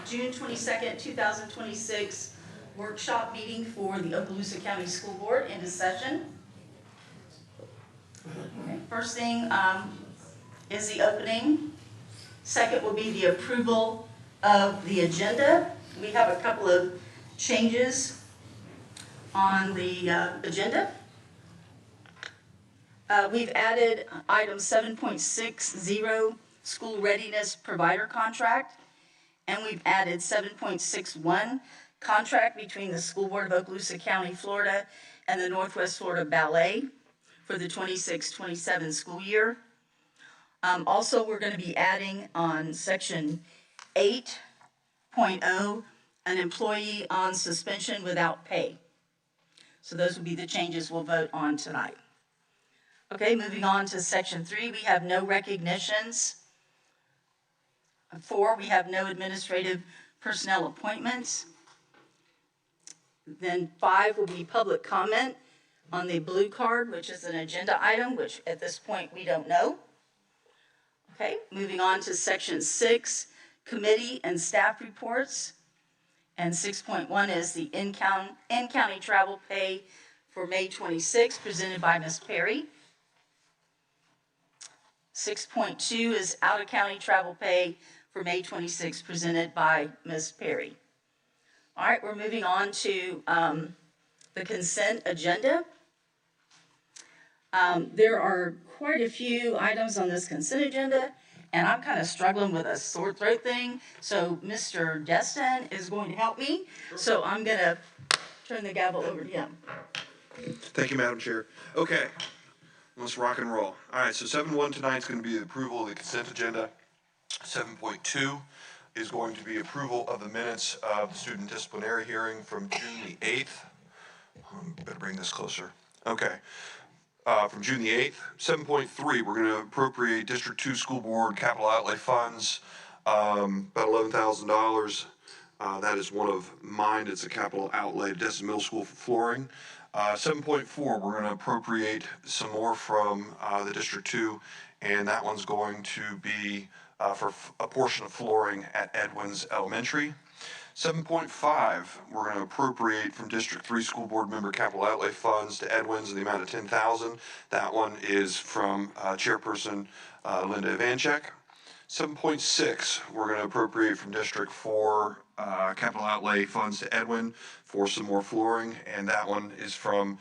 June 22nd, 2026 workshop meeting for the Okaloosa County School Board into session. Okay, first thing is the opening. Second will be the approval of the agenda. We have a couple of changes on the agenda. We've added item 7.60, school readiness provider contract, and we've added 7.61, contract between the School Board of Okaloosa County, Florida, and the Northwest Florida Ballet for the 26-27 school year. Also, we're going to be adding on section 8.0, an employee on suspension without pay. So those will be the changes we'll vote on tonight. Okay, moving on to section 3, we have no recognitions. 4, we have no administrative personnel appointments. Then 5 will be public comment on the blue card, which is an agenda item, which at this point we don't know. Okay, moving on to section 6, committee and staff reports. And 6.1 is the in-county travel pay for May 26, presented by Ms. Perry. 6.2 is out-of-county travel pay for May 26, presented by Ms. Perry. All right, we're moving on to the consent agenda. There are quite a few items on this consent agenda, and I'm kind of struggling with a sore throat thing, so Mr. Destin is going to help me. So I'm going to turn the gavel over to him. Thank you, Madam Chair. Okay, let's rock and roll. All right, so 7.1 tonight is going to be the approval of the consent agenda. 7.2 is going to be approval of the minutes of the student disciplinary hearing from June the 8th. Better bring this closer. Okay. From June the 8th. 7.3, we're going to appropriate District 2 School Board capital outlay funds, about $11,000. That is one of mine. It's a capital outlay to Destin Middle School for flooring. 7.4, we're going to appropriate some more from the District 2, and that one's going to be for a portion of flooring at Edwins Elementary. 7.5, we're going to appropriate from District 3 School Board member capital outlay funds to Edwins in the amount of $10,000. That one is from Chairperson Linda Ivanchek. 7.6, we're going to appropriate from District 4 capital outlay funds to Edwin for some more flooring, and that one is from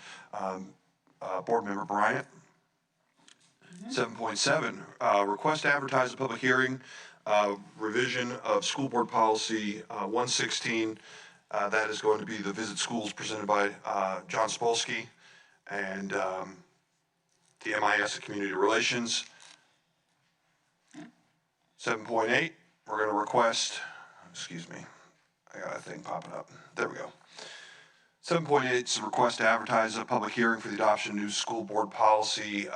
Board Member Bryant. 7.7, request to advertise a public hearing, revision of School Board Policy 116. That is going to be the visit schools presented by John Spolsky and the MIS of Community Relations. 7.8, we're going to request, excuse me, I got a thing popping up. There we go. 7.8 is a request to advertise a public hearing for the adoption of new School Board Policy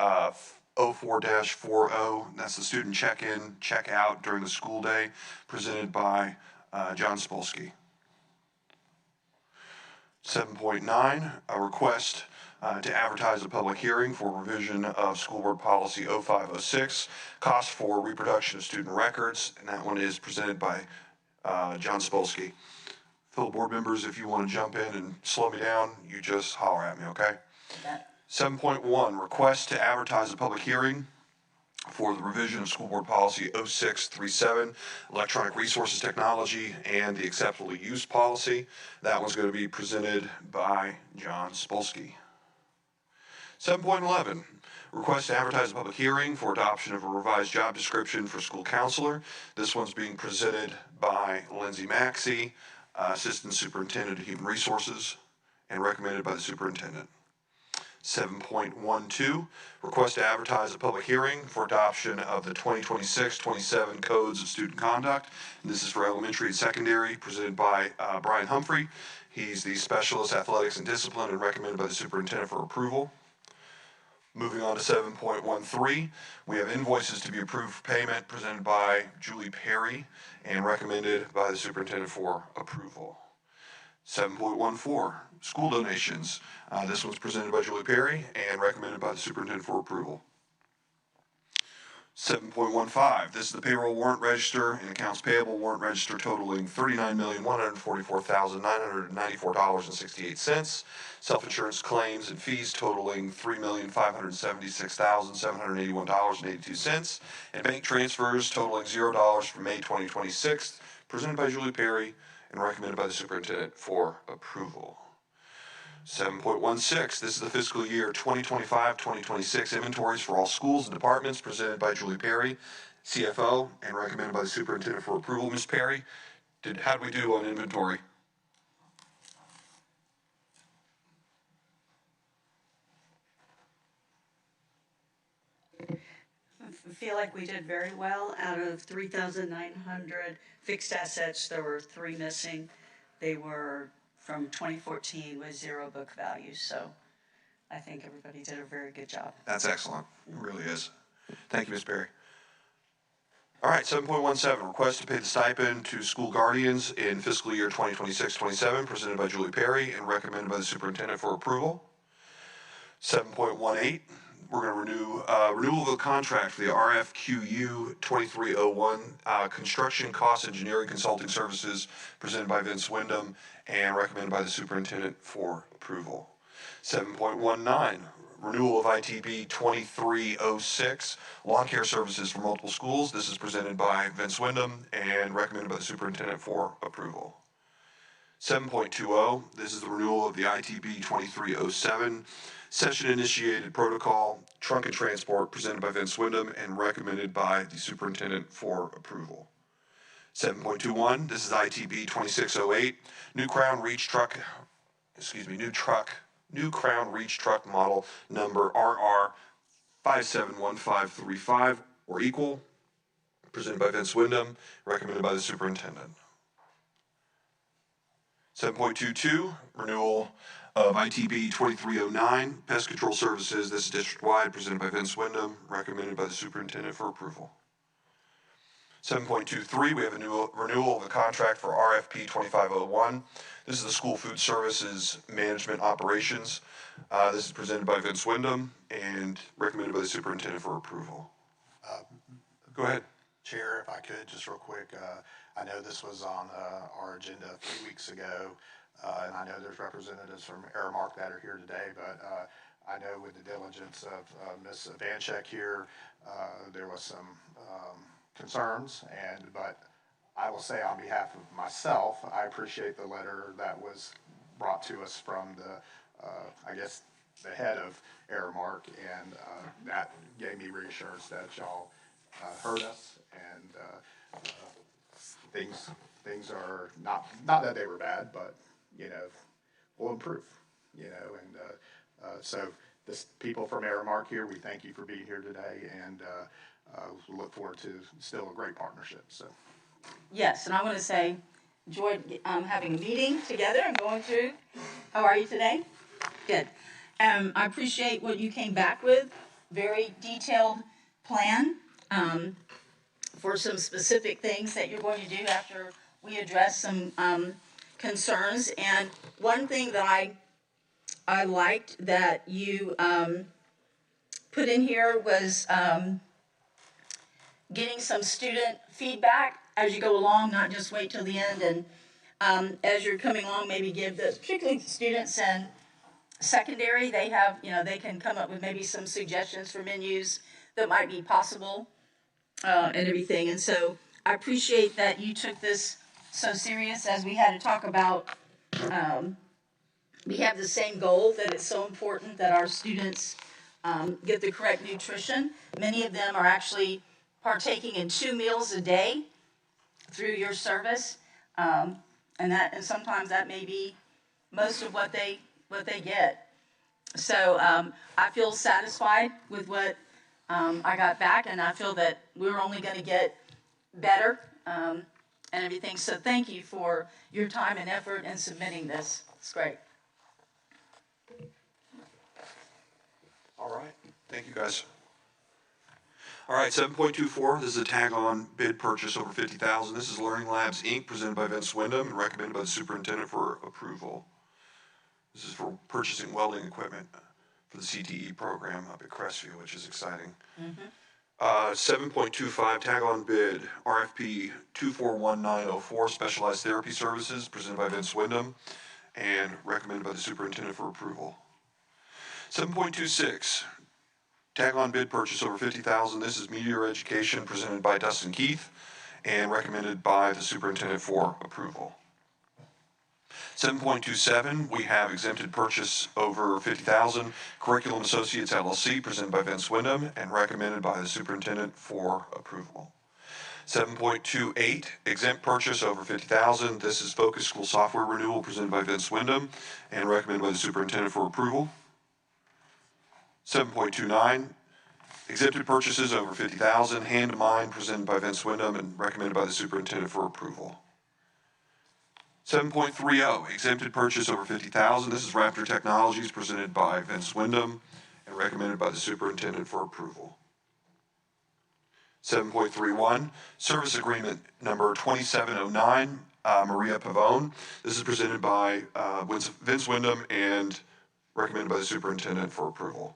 04-40. That's the student check-in, check-out during the school day, presented by John Spolsky. 7.9, a request to advertise a public hearing for revision of School Board Policy 0506, cost for reproduction of student records, and that one is presented by John Spolsky. Fellow board members, if you want to jump in and slow me down, you just holler at me, okay? 7.1, request to advertise a public hearing for the revision of School Board Policy 0637, Electronic Resources Technology, and the Acceptable Use Policy. That one's going to be presented by John Spolsky. 7.11, request to advertise a public hearing for adoption of a revised job description for school counselor. This one's being presented by Lindsay Maxey, Assistant Superintendent of Human Resources, and recommended by the Superintendent. 7.12, request to advertise a public hearing for adoption of the 2026-27 Codes of Student Conduct. And this is for elementary and secondary, presented by Brian Humphrey. He's the Specialist Athletics and Discipline and recommended by the Superintendent for approval. Moving on to 7.13, we have invoices to be approved for payment presented by Julie Perry and recommended by the Superintendent for approval. 7.14, school donations. This one's presented by Julie Perry and recommended by the Superintendent for approval. 7.15, this is the payroll warrant register and accounts payable warrant register totaling $39,144,994.68. Self-insurance claims and fees totaling $3,576,781.82. And bank transfers totaling $0 for May 2026, presented by Julie Perry and recommended by the superintendent for approval. 7.16, this is the fiscal year 2025-2026 inventories for all schools and departments presented by Julie Perry, CFO, and recommended by the superintendent for approval. Ms. Perry, how did we do on inventory? I feel like we did very well. Out of 3,900 fixed assets, there were 3 missing. They were from 2014 with 0 book value, so I think everybody did a very good job. That's excellent. It really is. Thank you, Ms. Perry. All right, 7.17, request to pay the stipend to school guardians in fiscal year 2026-27, presented by Julie Perry and recommended by the superintendent for approval. 7.18, we're going to renew renewal of the contract for the RFQU 2301 construction cost engineering consulting services, presented by Vince Wyndham and recommended by the superintendent for approval. 7.19, renewal of ITB 2306 lawn care services for multiple schools. This is presented by Vince Wyndham and recommended by the superintendent for approval. 7.20, this is the renewal of the ITB 2307 session-initiated protocol trunk and transport, presented by Vince Wyndham and recommended by the superintendent for approval. 7.21, this is ITB 2608 New Crown Reach truck model number RR 571535 or equal, presented by Vince Wyndham, recommended by the superintendent. 7.22, renewal of ITB 2309 pest control services. This is district-wide, presented by Vince Wyndham, recommended by the superintendent for approval. 7.23, we have a renewal of the contract for RFP 2501. This is the school food services management operations. This is presented by Vince Wyndham and recommended by the superintendent for approval. Go ahead. Chair, if I could, just real quick, I know this was on our agenda a few weeks ago, and I know there's representatives from Aramark that are here today, but I know with the diligence of Ms. Vanchek here, there was some concerns, but I will say on behalf of myself, I appreciate the letter that was brought to us from I guess, the head of Aramark, and that gave me reassurance that y'all heard us, and things are not that they were bad, but will improve, and so this people from Aramark here, we thank you for being here today, and we look forward to still a great partnership. So Yes, and I want to say, enjoyed having a meeting together and going through. How are you today? Good. I appreciate what you came back with. Very detailed plan for some specific things that you're going to do after we address some concerns. And one thing that I liked that you put in here was getting some student feedback as you go along, not just wait till the end. And as you're coming along, maybe give particularly the students in secondary, they have, they can come up with maybe some suggestions for menus that might be possible and everything. And so I appreciate that you took this so serious as we had to talk about. We have the same goal, that it's so important that our students get the correct nutrition. Many of them are actually partaking in 2 meals a day through your service, and sometimes that may be most of what they get. So I feel satisfied with what I got back, and I feel that we're only going to get better and everything. So thank you for your time and effort in submitting this. It's great. All right. Thank you, guys. All right, 7.24, this is a tag-on bid purchase over $50,000. This is Learning Labs, Inc., presented by Vince Wyndham and recommended by the superintendent for approval. This is for purchasing welding equipment for the CTE program up at Crestview, which is exciting. 7.25, tag-on bid, RFP 241904, Specialized Therapy Services, presented by Vince Wyndham, and recommended by the superintendent for approval. 7.26, tag-on bid purchase over $50,000. This is Meteor Education, presented by Dustin Keith, and recommended by the superintendent for approval. 7.27, we have exempted purchase over $50,000, Curriculum Associates LLC, presented by Vince Wyndham, and recommended by the superintendent for approval. 7.28, exempt purchase over $50,000. This is Focus School Software Renewal, presented by Vince Wyndham, and recommended by the superintendent for approval. 7.29, exempted purchases over $50,000, Hand to Mind, presented by Vince Wyndham, and recommended by the superintendent for approval. 7.30, exempted purchase over $50,000. This is Raptor Technologies, presented by Vince Wyndham, and recommended by the superintendent for approval. 7.31, service agreement number 2709, Maria Pavone. This is presented by Vince Wyndham and recommended by the superintendent for approval.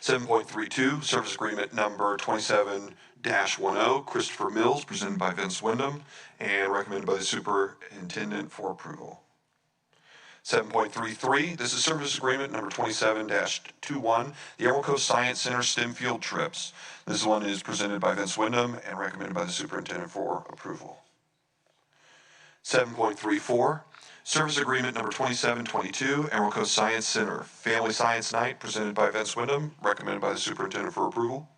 7.32, service agreement number 27-10, Christopher Mills, presented by Vince Wyndham, and recommended by the superintendent for approval. 7.33, this is service agreement number 27-21, the Emerald Coast Science Center STEM Field Trips. This one is presented by Vince Wyndham and recommended by the superintendent for approval. 7.34, service agreement number 2722, Emerald Coast Science Center Family Science Night, presented by Vince Wyndham, recommended by the superintendent for approval.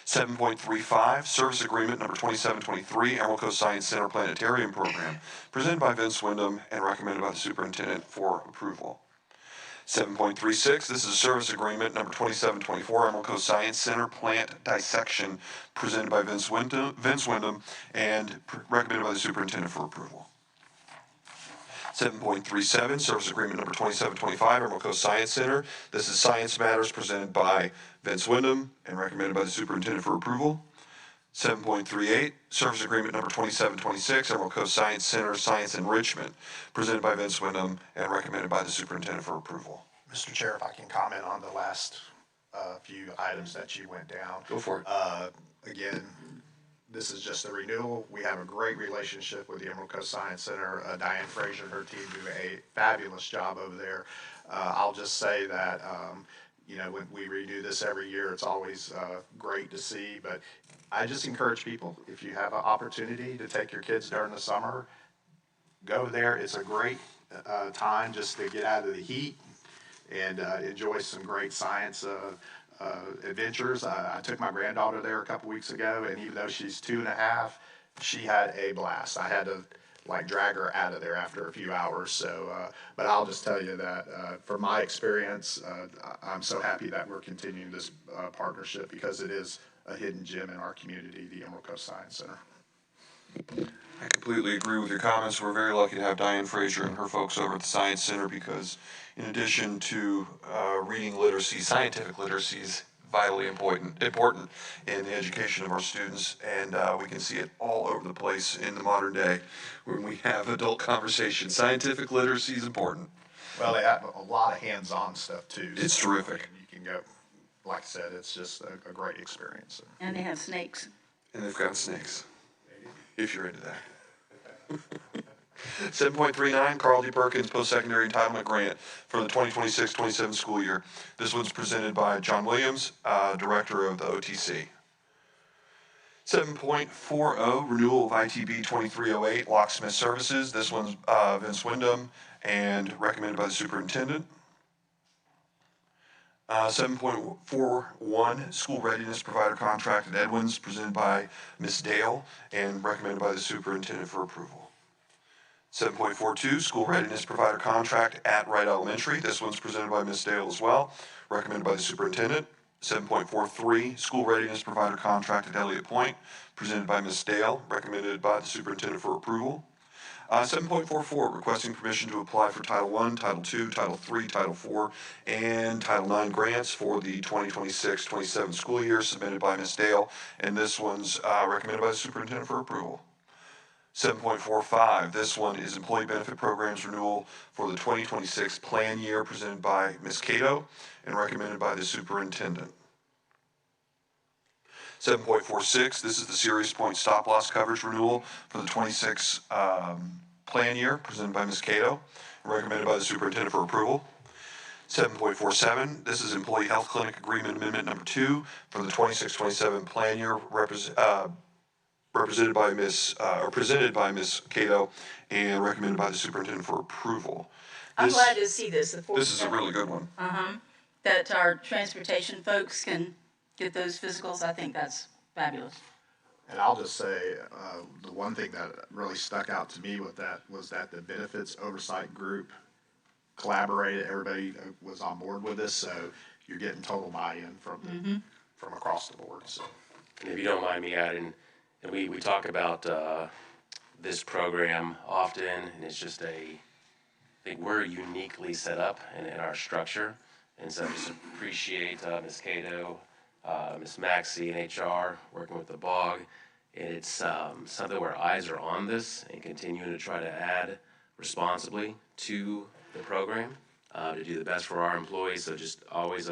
7.35, service agreement number 2723, Emerald Coast Science Center Planetarium Program, presented by Vince Wyndham and recommended by the superintendent for approval. 7.36, this is a service agreement number 2724, Emerald Coast Science Center Plant Dissection, presented by Vince Wyndham and recommended by the superintendent for approval. 7.37, service agreement number 2725, Emerald Coast Science Center. This is Science Matters, presented by Vince Wyndham and recommended by the superintendent for approval. 7.38, service agreement number 2726, Emerald Coast Science Center Science Enrichment, presented by Vince Wyndham and recommended by the superintendent for approval. Mr. Chair, if I can comment on the last few items that you went down. Go for it. Again, this is just a renewal. We have a great relationship with the Emerald Coast Science Center. Diane Frazier and her team do a fabulous job over there. I'll just say that, when we redo this every year, it's always great to see. But I just encourage people, if you have an opportunity to take your kids during the summer, go there. It's a great time just to get out of the heat and enjoy some great science adventures. I took my granddaughter there a couple weeks ago, and even though she's 2.5, she had a blast. I had to drag her out of there after a few hours. So, but I'll just tell you that from my experience, I'm so happy that we're continuing this partnership because it is a hidden gem in our community, the Emerald Coast Science Center. I completely agree with your comments. We're very lucky to have Diane Frazier and her folks over at the Science Center because in addition to reading literacy, scientific literacy is vitally important in the education of our students, and we can see it all over the place in the modern day when we have adult conversations. Scientific literacy is important. Well, they have a lot of hands-on stuff too. It's terrific. You can go, like I said, it's just a great experience. And they have snakes. And they've got snakes, if you're into that. 7.39, Carl D. Perkins Post-Secondary Entitlement Grant for the 2026-27 school year. This one's presented by John Williams, Director of the OTC. 7.40, Renewal of ITB 2308, Locksmith Services. This one's Vince Wyndham and recommended by the superintendent. 7.41, School Readiness Provider Contract at Edwins, presented by Ms. Dale and recommended by the superintendent for approval. 7.42, School Readiness Provider Contract at Wright Elementary. This one's presented by Ms. Dale as well, recommended by the superintendent. 7.43, School Readiness Provider Contract at Elliott Point, presented by Ms. Dale, recommended by the superintendent for approval. 7.44, requesting permission to apply for Title I, Title II, Title III, Title IV, and Title IX grants for the 2026-27 school year, submitted by Ms. Dale, and this one's recommended by the superintendent for approval. 7.45, this one is Employee Benefit Programs Renewal for the 2026 plan year, presented by Ms. Cato and recommended by the superintendent. 7.46, this is the Serious Point Stop Loss Coverage Renewal for the 26 plan year, presented by Ms. Cato, and recommended by the superintendent for approval. 7.47, this is Employee Health Clinic Agreement Amendment Number 2 for the 26-27 plan year, presented by Ms. Cato, and recommended by the superintendent for approval. I'm This- glad to see this. This is a really good one. That our transportation folks can get those physicals. I think that's fabulous. And I'll just say, the one thing that really stuck out to me with that was that the benefits oversight group collaborated, everybody was on board with this, so you're getting total buy-in from across the board, so. And if you don't mind me adding, and we talk about this program often, and it's just I think we're uniquely set up in our structure. And so I just appreciate Ms. Cato, Ms. Maxey in HR, working with the BOG. And it's something where eyes are on this and continuing to try to add responsibly to the program to do the best for our employees. So just always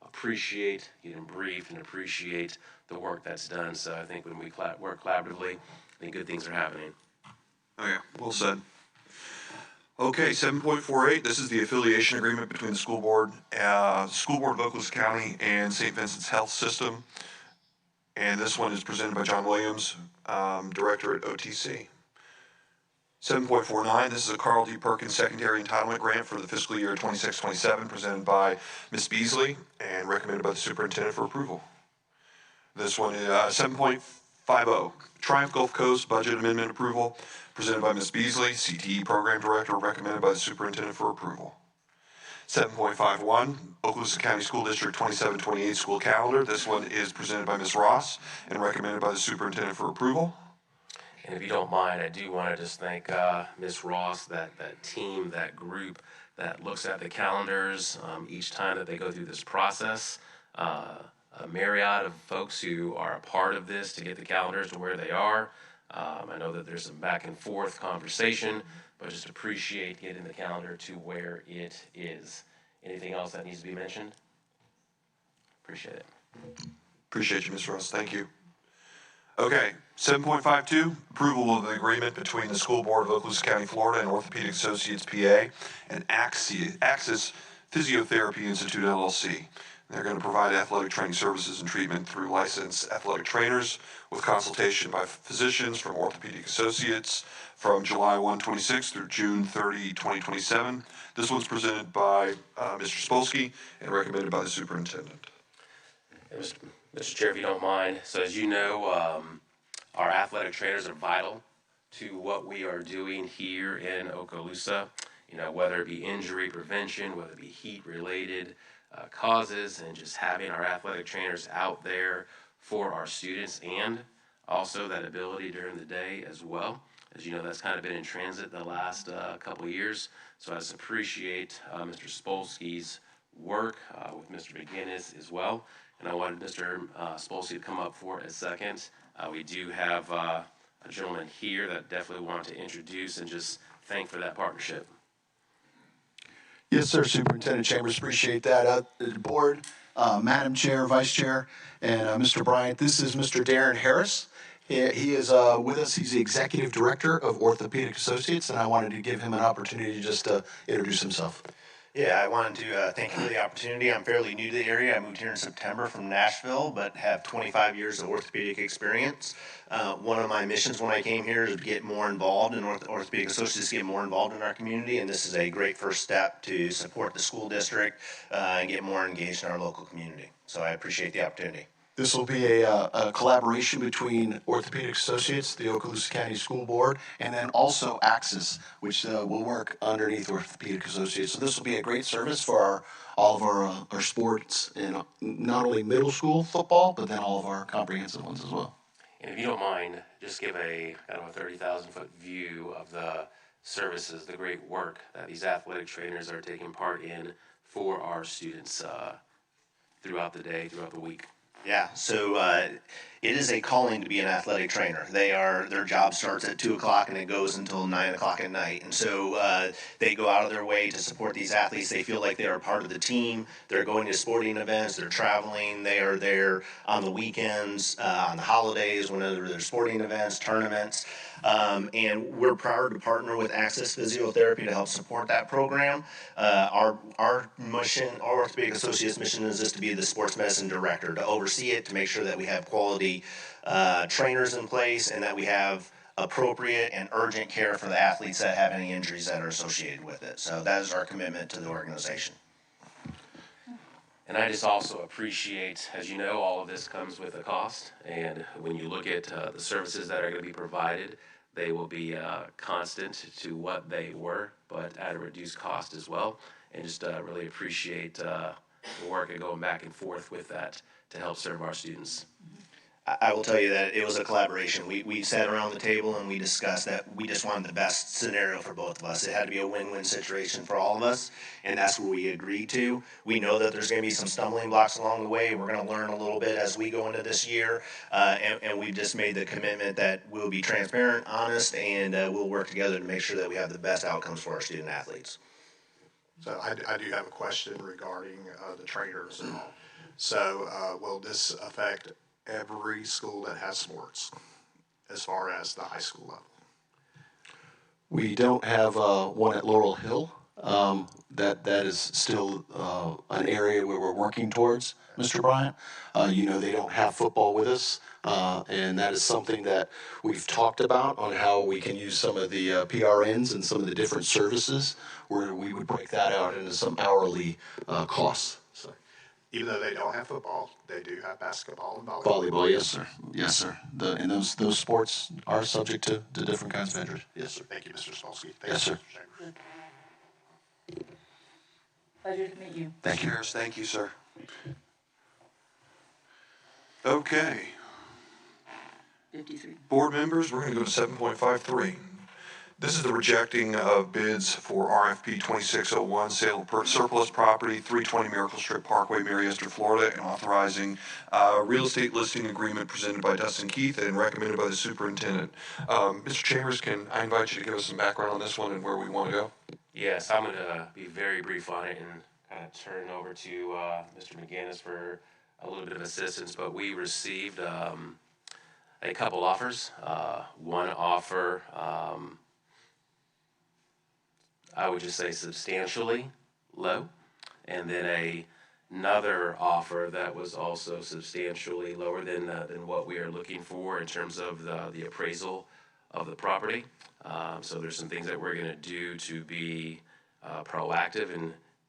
appreciate getting briefed and appreciate the work that's done. So I think when we work collaboratively, I think good things are happening. Oh yeah, well said. Okay, 7.48, this is the affiliation agreement between the school board of Okaloosa County and St. Vincent's Health System. And this one is presented by John Williams, Director at OTC. 7.49, this is a Carl D. Perkins Secondary Entitlement Grant for the fiscal year 26-27, presented by Ms. Beasley and recommended by the superintendent for approval. This one is 7.50, Triumph Gulf Coast Budget Amendment Approval, presented by Ms. Beasley, CTE Program Director, recommended by the superintendent for approval. 7.51, Okaloosa County School District 27-28 School Calendar. This one is presented by Ms. Ross and recommended by the superintendent for approval. And if you don't mind, I do want to just thank Ms. Ross, that team, that group that looks at the calendars each time that they go through this process. A myriad of folks who are a part of this to get the calendars to where they are. I know that there's some back and forth conversation, but just appreciate getting the calendar to where it is. Anything else that needs to be mentioned? Appreciate it. Appreciate you, Ms. Ross. Thank you. Okay, 7.52, approval of the agreement between the School Board of Okaloosa County, Florida and Orthopedic Associates, PA, and Axis Physiotherapy Institute, LLC. They're going to provide athletic training services and treatment through licensed athletic trainers with consultation by physicians from Orthopedic Associates from July 1, 26 through June 30, 2027. This one's presented by Mr. Spolsky and recommended by the superintendent. Mr. Chair, if you don't mind, so as you know, our athletic trainers are vital to what we are doing here in Okaloosa. You know, whether it be injury prevention, whether it be heat-related causes, and just having our athletic trainers out there for our students, and also that ability during the day as well. As you know, that's kind of been in transit the last couple of years. So I just appreciate Mr. Spolsky's work with Mr. McGinnis as well. And I wanted Mr. Spolsky to come up for a second. We do have a gentleman here that definitely want to introduce and just thank for that partnership. Yes, sir, Superintendent Chambers, appreciate that. The board, Madam Chair, Vice Chair, and Mr. Bryant, this is Mr. Darren Harris. He is with us. He's the Executive Director of Orthopedic Associates, and I wanted to give him an opportunity just to introduce himself. Yeah, I wanted to thank you for the opportunity. I'm fairly new to the area. I moved here in September from Nashville, but have 25 years of orthopedic experience. One of my missions when I came here is to get more involved in Orthopedic Associates, get more involved in our community, and this is a great first step to support the school district and get more engaged in our local community. So I appreciate the opportunity. This will be a collaboration between Orthopedic Associates, the Okaloosa County School Board, and then also Axis, which will work underneath Orthopedic Associates. So this will be a great service for all of our sports, and not only middle school football, but then all of our comprehensive ones as well. And if you don't mind, just give a kind of a 30,000-foot view of the services, the great work that these athletic trainers are taking part in for our students throughout the day, throughout the week. Yeah, so it is a calling to be an athletic trainer. Their job starts at 2 o'clock and it goes until 9 o'clock at night. And so they go out of their way to support these athletes. They feel like they are part of the team. They're going to sporting events. They're traveling. They are there on the weekends, on the holidays, whenever there's sporting events, tournaments. And we're proud to partner with Access Physiotherapy to help support that program. Our mission, our Orthopedic Associates mission is just to be the sports medicine director, to oversee it, to make sure that we have quality trainers in place and that we have appropriate and urgent care for the athletes that have any injuries that are associated with it. So that is our commitment to the organization. And I just also appreciate, as you know, all of this comes with a cost. And when you look at the services that are going to be provided, they will be constant to what they were, but at a reduced cost as well. And just really appreciate the work and going back and forth with that to help serve our students. I will tell you that it was a collaboration. We sat around the table and we discussed that we just wanted the best scenario for both of us. It had to be a win-win situation for all of us, and that's what we agreed to. We know that there's going to be some stumbling blocks along the way. We're going to learn a little bit as we go into this year, and we've just made the commitment that we'll be transparent, honest, and we'll work together to make sure that we have the best outcomes for our student athletes. So I do have a question regarding the trainers and all. So will this affect every school that has sports as far as the high school level? We don't have one at Laurel Hill. That is still an area where we're working towards, Mr. Bryant. They don't have football with us, and that is something that we've talked about on how we can use some of the PRNs and some of the different services where we would break that out into some hourly costs. So. Even though they don't have football, they do have basketball and volleyball. Volleyball, yes, sir. Yes, sir. And those sports are subject to different kinds of injuries. Yes, sir. Thank you, Mr. Spolsky. Yes, sir. Pleasure to meet you. Thank you. Harris, thank you, sir. Okay, 53. board members, we're gonna go to 7.53. This is the rejecting of bids for RFP 2601, sale of surplus property, 320 Miracle Strip Parkway, Mary Esther, Florida, and authorizing real estate listing agreement presented by Dustin Keith and recommended by the superintendent. Mr. Chambers, can I invite you to give us some background on this one and where we want to go? Yes, I'm going to be very brief on it and kind of turn over to Mr. McGinnis for a little bit of assistance, but we received a couple offers. One offer, I would just say substantially low, and then another offer that was also substantially lower than what we are looking for in terms of the appraisal of the property. So there's some things that we're going to do to be proactive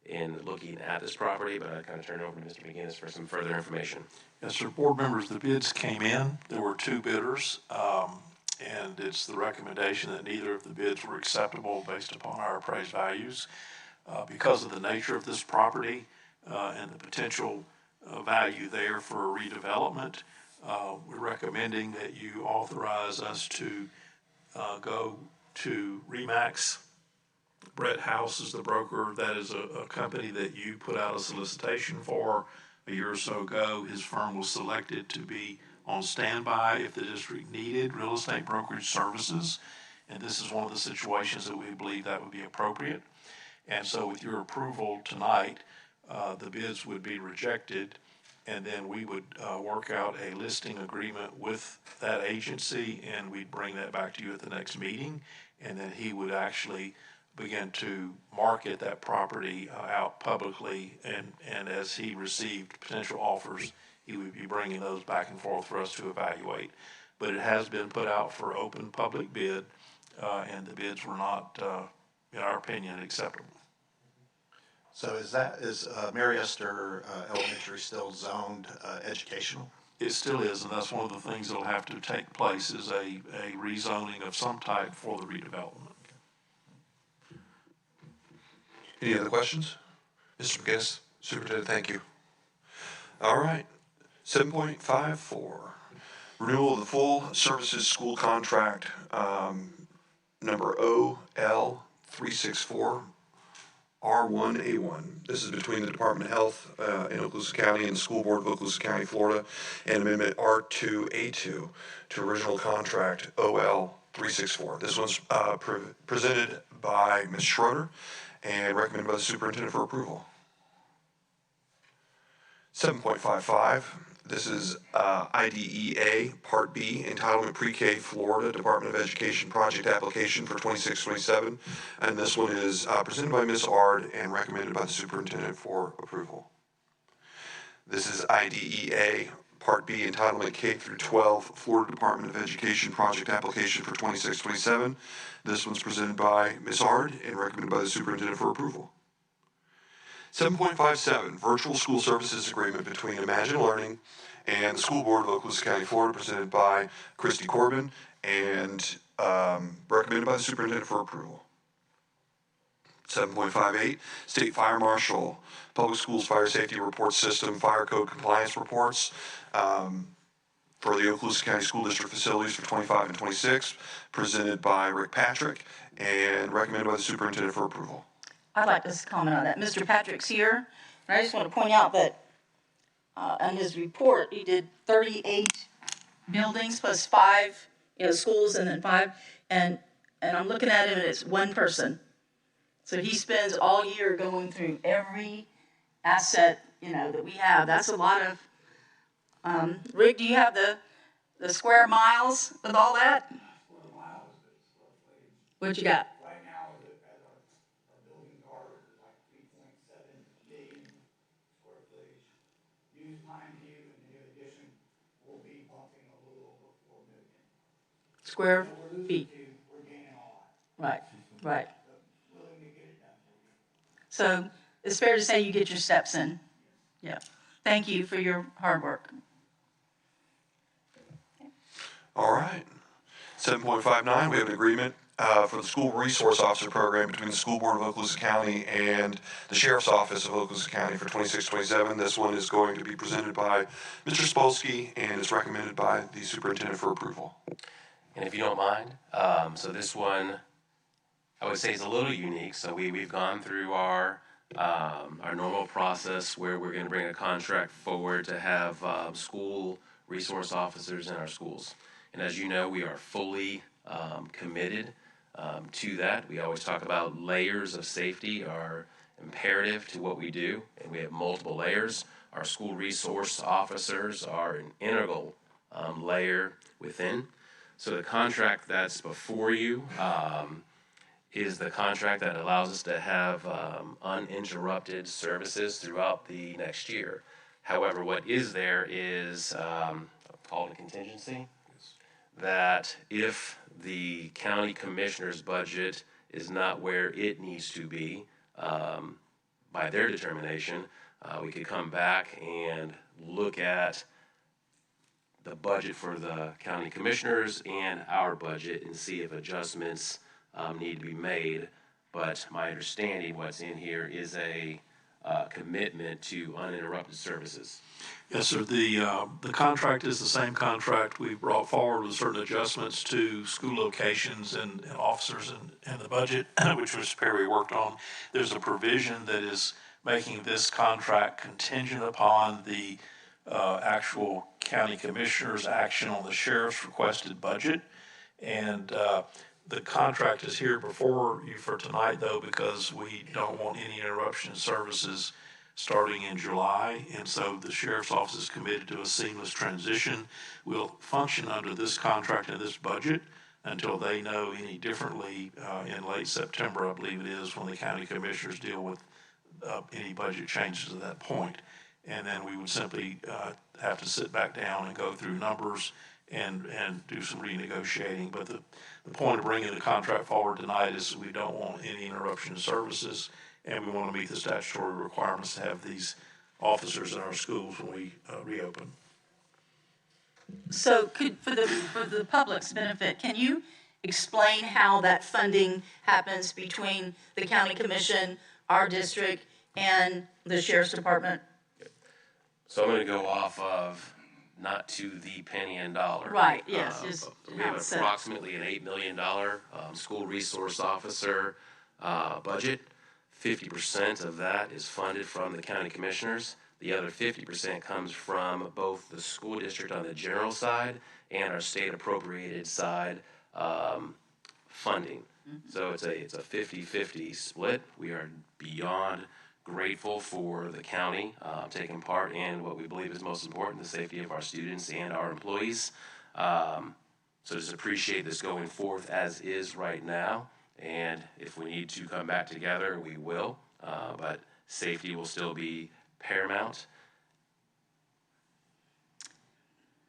in looking at this property, but I kind of turn it over to Mr. McGinnis for some further information. Yes, sir. Board members, the bids came in. There were two bidders, and it's the recommendation that neither of the bids were acceptable based upon our appraised values. Because of the nature of this property and the potential value there for a redevelopment, we're recommending that you authorize us to go to RE/MAX. Brett House is the broker. That is a company that you put out a solicitation for a year or so ago. His firm was selected to be on standby if the district needed real estate brokerage services. And this is one of the situations that we believe that would be appropriate. And so with your approval tonight, the bids would be rejected, and then we would work out a listing agreement with that agency, and we'd bring that back to you at the next meeting. And then he would actually begin to market that property out publicly, and as he received potential offers, he would be bringing those back and forth for us to evaluate. But it has been put out for open public bid, and the bids were not, in our opinion, acceptable. So is Mary Esther Elementary still zoned educational? It still is, and that's one of the things that'll have to take place is a rezoning of some type for the redevelopment. Any other questions? Mr. McGinnis, Superintendent, thank you. All right, 7.54, renewal of the full services school contract, number OL 364 R1A1. This is between the Department of Health in Okaloosa County and the School Board of Okaloosa County, Florida, and Amendment R2A2 to original contract OL 364. This one's presented by Ms. Schroeder and recommended by the superintendent for approval. 7.55, this is IDEA Part B, Entitlement Pre-K Florida Department of Education Project Application for 26-27. And this one is presented by Ms. Ard and recommended by the superintendent for approval. This is IDEA Part B, Entitlement K through 12, Florida Department of Education Project Application for 26-27. This one's presented by Ms. Ard and recommended by the superintendent for approval. 7.57, Virtual School Services Agreement between Imagine Learning and the School Board of Okaloosa County, Florida, presented by Christy Corbin and recommended by the superintendent for approval. 7.58, State Fire Marshal, Public Schools Fire Safety Report System, Fire Code Compliance Reports for the Okaloosa County School District facilities for 25 and 26, presented by Rick Patrick and recommended by the superintendent for approval. I'd like to comment on that. Mr. Patrick's here, and I just want to point out that on his report, he did 38 buildings plus 5, schools and then 5, and I'm looking at him and it's one person. So he spends all year going through every asset, that we have. That's a lot of, Rick, do you have the square miles with all that? What you got? Square feet. Right. So it's fair to say you get your steps in. Yeah. Thank you for your hard work. All right. 7.59, we have an agreement for the School Resource Officer Program between the School Board of Okaloosa County and the Sheriff's Office of Okaloosa County for 26-27. This one is going to be presented by Mr. Spolsky and is recommended by the superintendent for approval. And if you don't mind, so this one, I would say is a little unique. So we've gone through our normal process where we're going to bring a contract forward to have school resource officers in our schools. And as you know, we are fully committed to that. We always talk about layers of safety are imperative to what we do, and we have multiple layers. Our school resource officers are an integral layer within. So the contract that's before you is the contract that allows us to have uninterrupted services throughout the next year. However, what is there is called a contingency, that if the county commissioner's budget is not where it needs to be by their determination, we could come back and look at the budget for the county commissioners and our budget and see if adjustments need to be made. But my understanding, what's in here is a commitment to uninterrupted services. Yes, sir. The contract is the same contract we brought forward with certain adjustments to school locations and officers and the budget, which Mr. Perry worked on. There's a provision that is making this contract contingent upon the actual county commissioner's action on the sheriff's requested budget. And the contract is here before you for tonight, though, because we don't want any interruption in services starting in July. And so the sheriff's office is committed to a seamless transition. We'll function under this contract and this budget until they know any differently in late September, I believe it is, when the county commissioners deal with any budget changes at that point. And then we would simply have to sit back down and go through numbers and do some renegotiating. But the point of bringing the contract forward tonight is we don't want any interruption in services, and we want to meet the statutory requirements to have these officers in our schools when we reopen. So for the public's benefit, can you explain how that funding happens between the county commission, our district, and the sheriff's department? So I'm going to go off of not to the penny and dollar. Right, yes, just We have approximately an $8 million school resource officer budget. 50% of that is funded from the county commissioners. The other 50% comes from both the school district on the general side and our state appropriated side funding. So it's a 50-50 split. We are beyond grateful for the county taking part in what we believe is most important, the safety of our students and our employees. So just appreciate this going forth as is right now. And if we need to come back together, we will. But safety will still be paramount.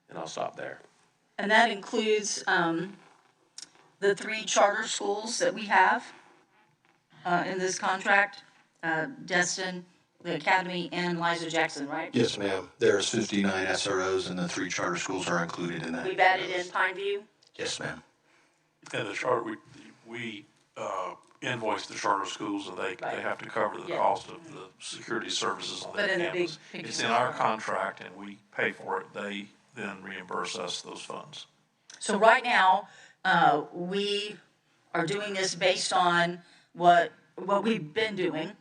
And I'll stop there. And that includes the 3 charter schools that we have in this contract, Destin, the Academy, and Liza Jackson, right? Yes, ma'am. There's 59 SROs and the 3 charter schools are included in that. We've added in Pineview. Yes, ma'am. And the charter, we invoice the charter schools, and they have to cover the Yeah. cost of the security services on But that in the big campus. picture. It's in our contract, and we pay for it. They then reimburse us those funds. So right now, we are doing this based on what we've been doing,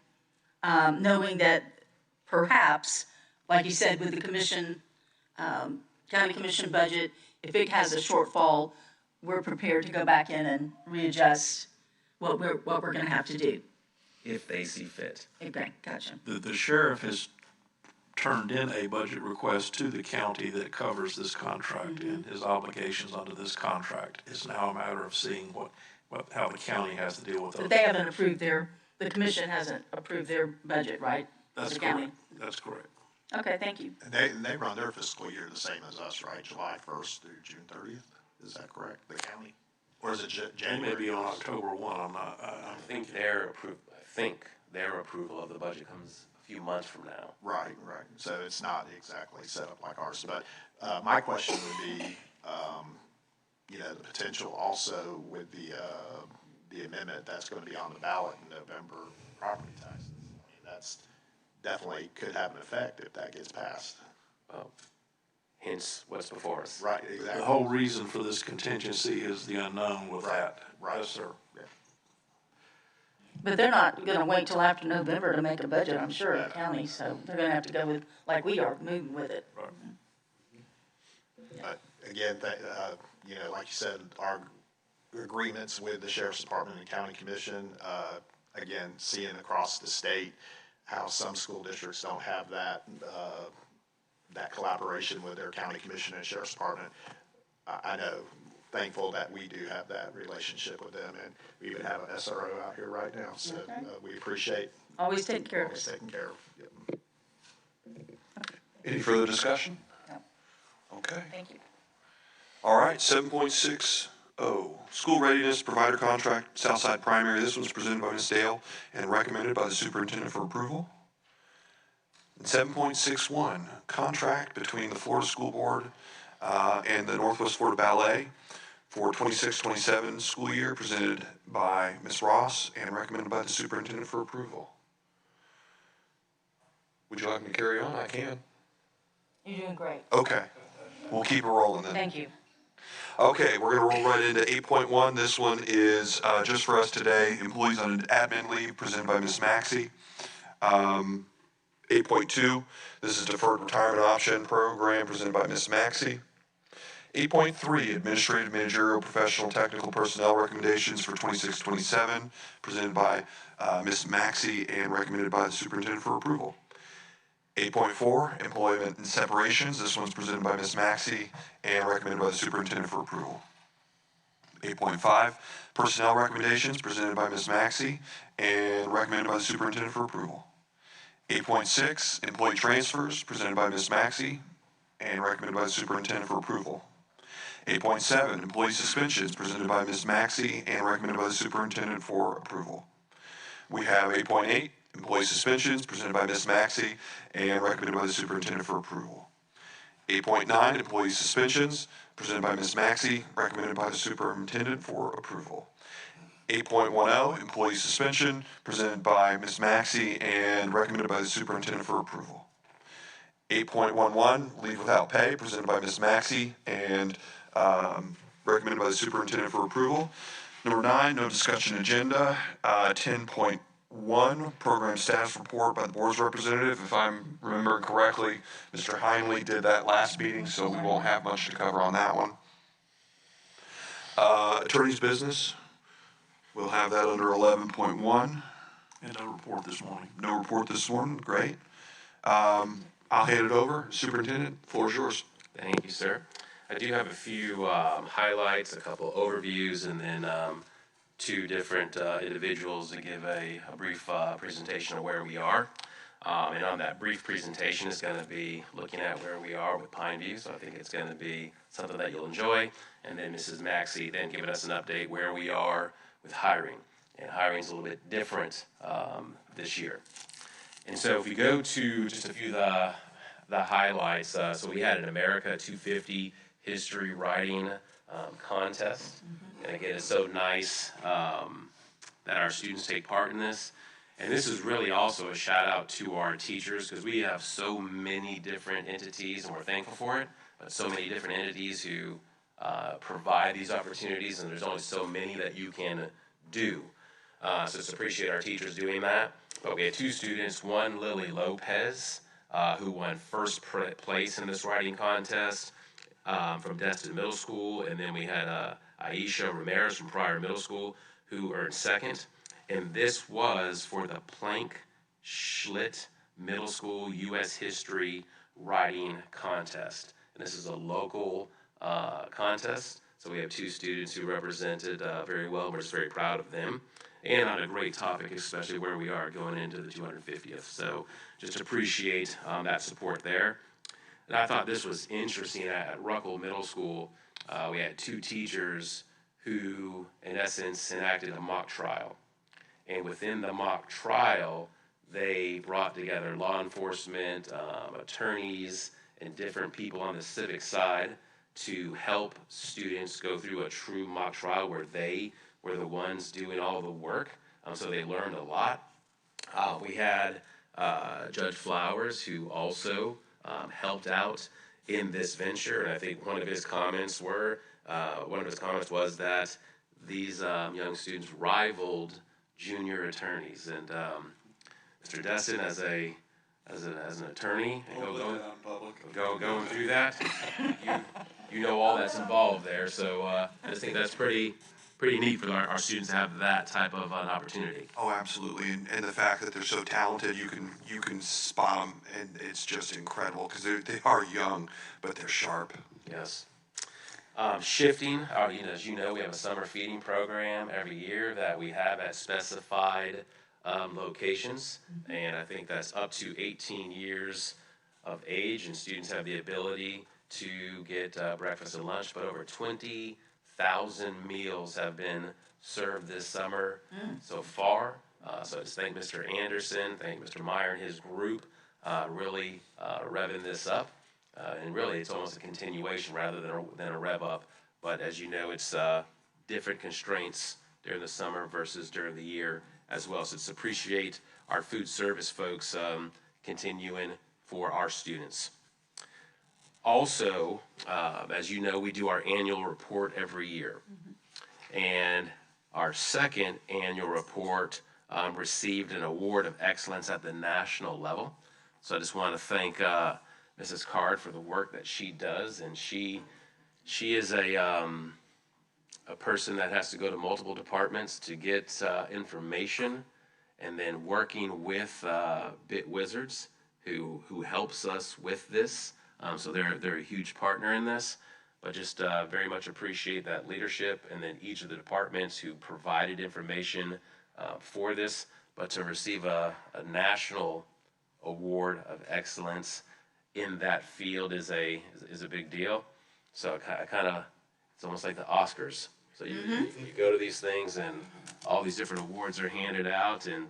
knowing that perhaps, like you said, with the commission, county commission budget, if it has a shortfall, we're prepared to go back in and readjust what we're gonna have to do. If they see fit. Okay, gotcha. The sheriff has turned in a budget request to the county that covers this contract, and his obligations under this contract. It's now a matter of seeing how the county has to deal with those. But they haven't approved the commission hasn't approved their budget, right? That's The county. correct. That's correct. Okay, thank you. And they run their fiscal year the same as us, right? July 1st through June 30th? Is that correct, the county? Or is it They may January? be on October 1, I'm not, I think their approval of the budget comes a few months from now. Right. So it's not exactly set up like ours. But my question would be, the potential also with the amendment that's going to be on the ballot in November, property taxes. I mean, that's definitely could have an effect if that gets passed. Hence what's before us. Right, the exactly. whole reason for this contingency is the unknown with that. Right. Yes, sir. Yeah. But they're not gonna wait till after November to make a budget, I'm sure, the county, so they're gonna have to go with, like we are, moving with it. Right. But again, like you said, our agreements with the sheriff's department and county commission, again, seeing across the state how some school districts don't have that, that collaboration with their county commission and sheriff's department. I know, thankful that we do have that relationship with them, and we even have an SRO out here right now, so we appreciate Always take care of always us. taking care of. Yep. Any further discussion? No. Okay. Thank you. All right, 7.60, school readiness provider contract, Southside Primary. This was presented by Ms. Dale and recommended by the superintendent for approval. And 7.61, contract between the Florida School Board and the Northwest Florida Ballet for 26-27 school year, presented by Ms. Ross and recommended by the superintendent for approval. Would you like me to carry on? I can. You're doing great. Okay, we'll keep it rolling then. Thank you. Okay, we're gonna roll right into 8.1. This one is just for us today, employees on admin leave, presented by Ms. Maxey. 8.2, this is deferred retirement option program, presented by Ms. Maxey. 8.3, administrative, managerial, professional, technical personnel recommendations for 26-27, presented by Ms. Maxey and recommended by the superintendent for approval. 8.4, employment and separations. This one's presented by Ms. Maxey and recommended by the superintendent for approval. 8.5, personnel recommendations, presented by Ms. Maxey and recommended by the superintendent for approval. 8.6, employee transfers, presented by Ms. Maxey and recommended by the superintendent for approval. 8.7, employee suspensions, presented by Ms. Maxey and recommended by the superintendent for approval. We have 8.8, employee suspensions, presented by Ms. Maxey and recommended by the superintendent for approval. 8.9, employee suspensions, presented by Ms. Maxey, recommended by the superintendent for approval. 8.10, employee suspension, presented by Ms. Maxey and recommended by the superintendent for approval. 8.11, leave without pay, presented by Ms. Maxey and recommended by the superintendent for approval. Number 9, no discussion agenda. 10.1, one, program status report by the board's representative. If I'm remembering correctly, Mr. Heinley did that last meeting, so we won't have much to cover on that one. Attorney's business, we'll have that under 11.1. And no report this morning. No report this morning, great. I'll hand it over. Superintendent, floor is yours. Thank you, sir. I do have a few highlights, a couple overviews, and then two different individuals to give a brief presentation of where we are. And on that brief presentation is going to be looking at where we are with Pine View, so I think it's going to be something that you'll enjoy. And then Mrs. Maxey then giving us an update where we are with hiring. And hiring's a little bit different this year. And so if we go to just a few of the highlights, so we had an America 250 history writing contest. And again, it's so nice that our students take part in this. And this is really also a shout out to our teachers, because we have so many different entities, and we're thankful for it, but so many different entities who provide these opportunities, and there's only so many that you can do. So just appreciate our teachers doing that. But we had two students, one Lily Lopez, who won first place in this writing contest from Destin Middle School, and then we had Aisha Ramirez from Pryor Middle School, who earned second. And this was for the Plank Schlitt Middle School U.S. History Writing Contest. And this is a local contest, so we have two students who represented very well. We're just very proud of them. And on a great topic, especially where we are going into the 250th. So just appreciate that support there. And I thought this was interesting. At Ruckle Middle School, we had two teachers who, in essence, enacted a mock trial. And within the mock trial, they brought together law enforcement, attorneys, and different people on the civic side to help students go through a true mock trial where they were the ones doing all the work. So they learned a lot. We had Judge Flowers, who also helped out in this venture, and I think one of his comments was that these young students rivaled junior attorneys. And Mr. Destin, as an attorney, and going through that, you know all that's involved there. So I just think that's pretty neat for our students to have that type of an opportunity. Oh, absolutely, and the fact that they're so talented, you can spot them, and it's just incredible, because they are young, but they're sharp. Yes. Shifting, as you know, we have a summer feeding program every year that we have at specified locations, and I think that's up to 18 years of age, and students have the ability to get breakfast and lunch, but over 20,000 meals have been served this summer so far. So just thank Mr. Anderson, thank Mr. Meyer and his group, really revving this up. And really, it's almost a continuation rather than a rev up. But as you know, it's different constraints during the summer versus during the year as well. So it's appreciate our food service folks continuing for our students. Also, as you know, we do our annual report every year. And our second annual report received an award of excellence at the national level. So I just want to thank Mrs. Card for the work that she does, and she is a person that has to go to multiple departments to get information, and then working with Bit Wizards, who helps us with this. So they're a huge partner in this, but just very much appreciate that leadership, and then each of the departments who provided information for this. But to receive a national award of excellence in that field is a big deal. So it's almost like the Oscars. So you go to these things, and all these different awards are handed out, and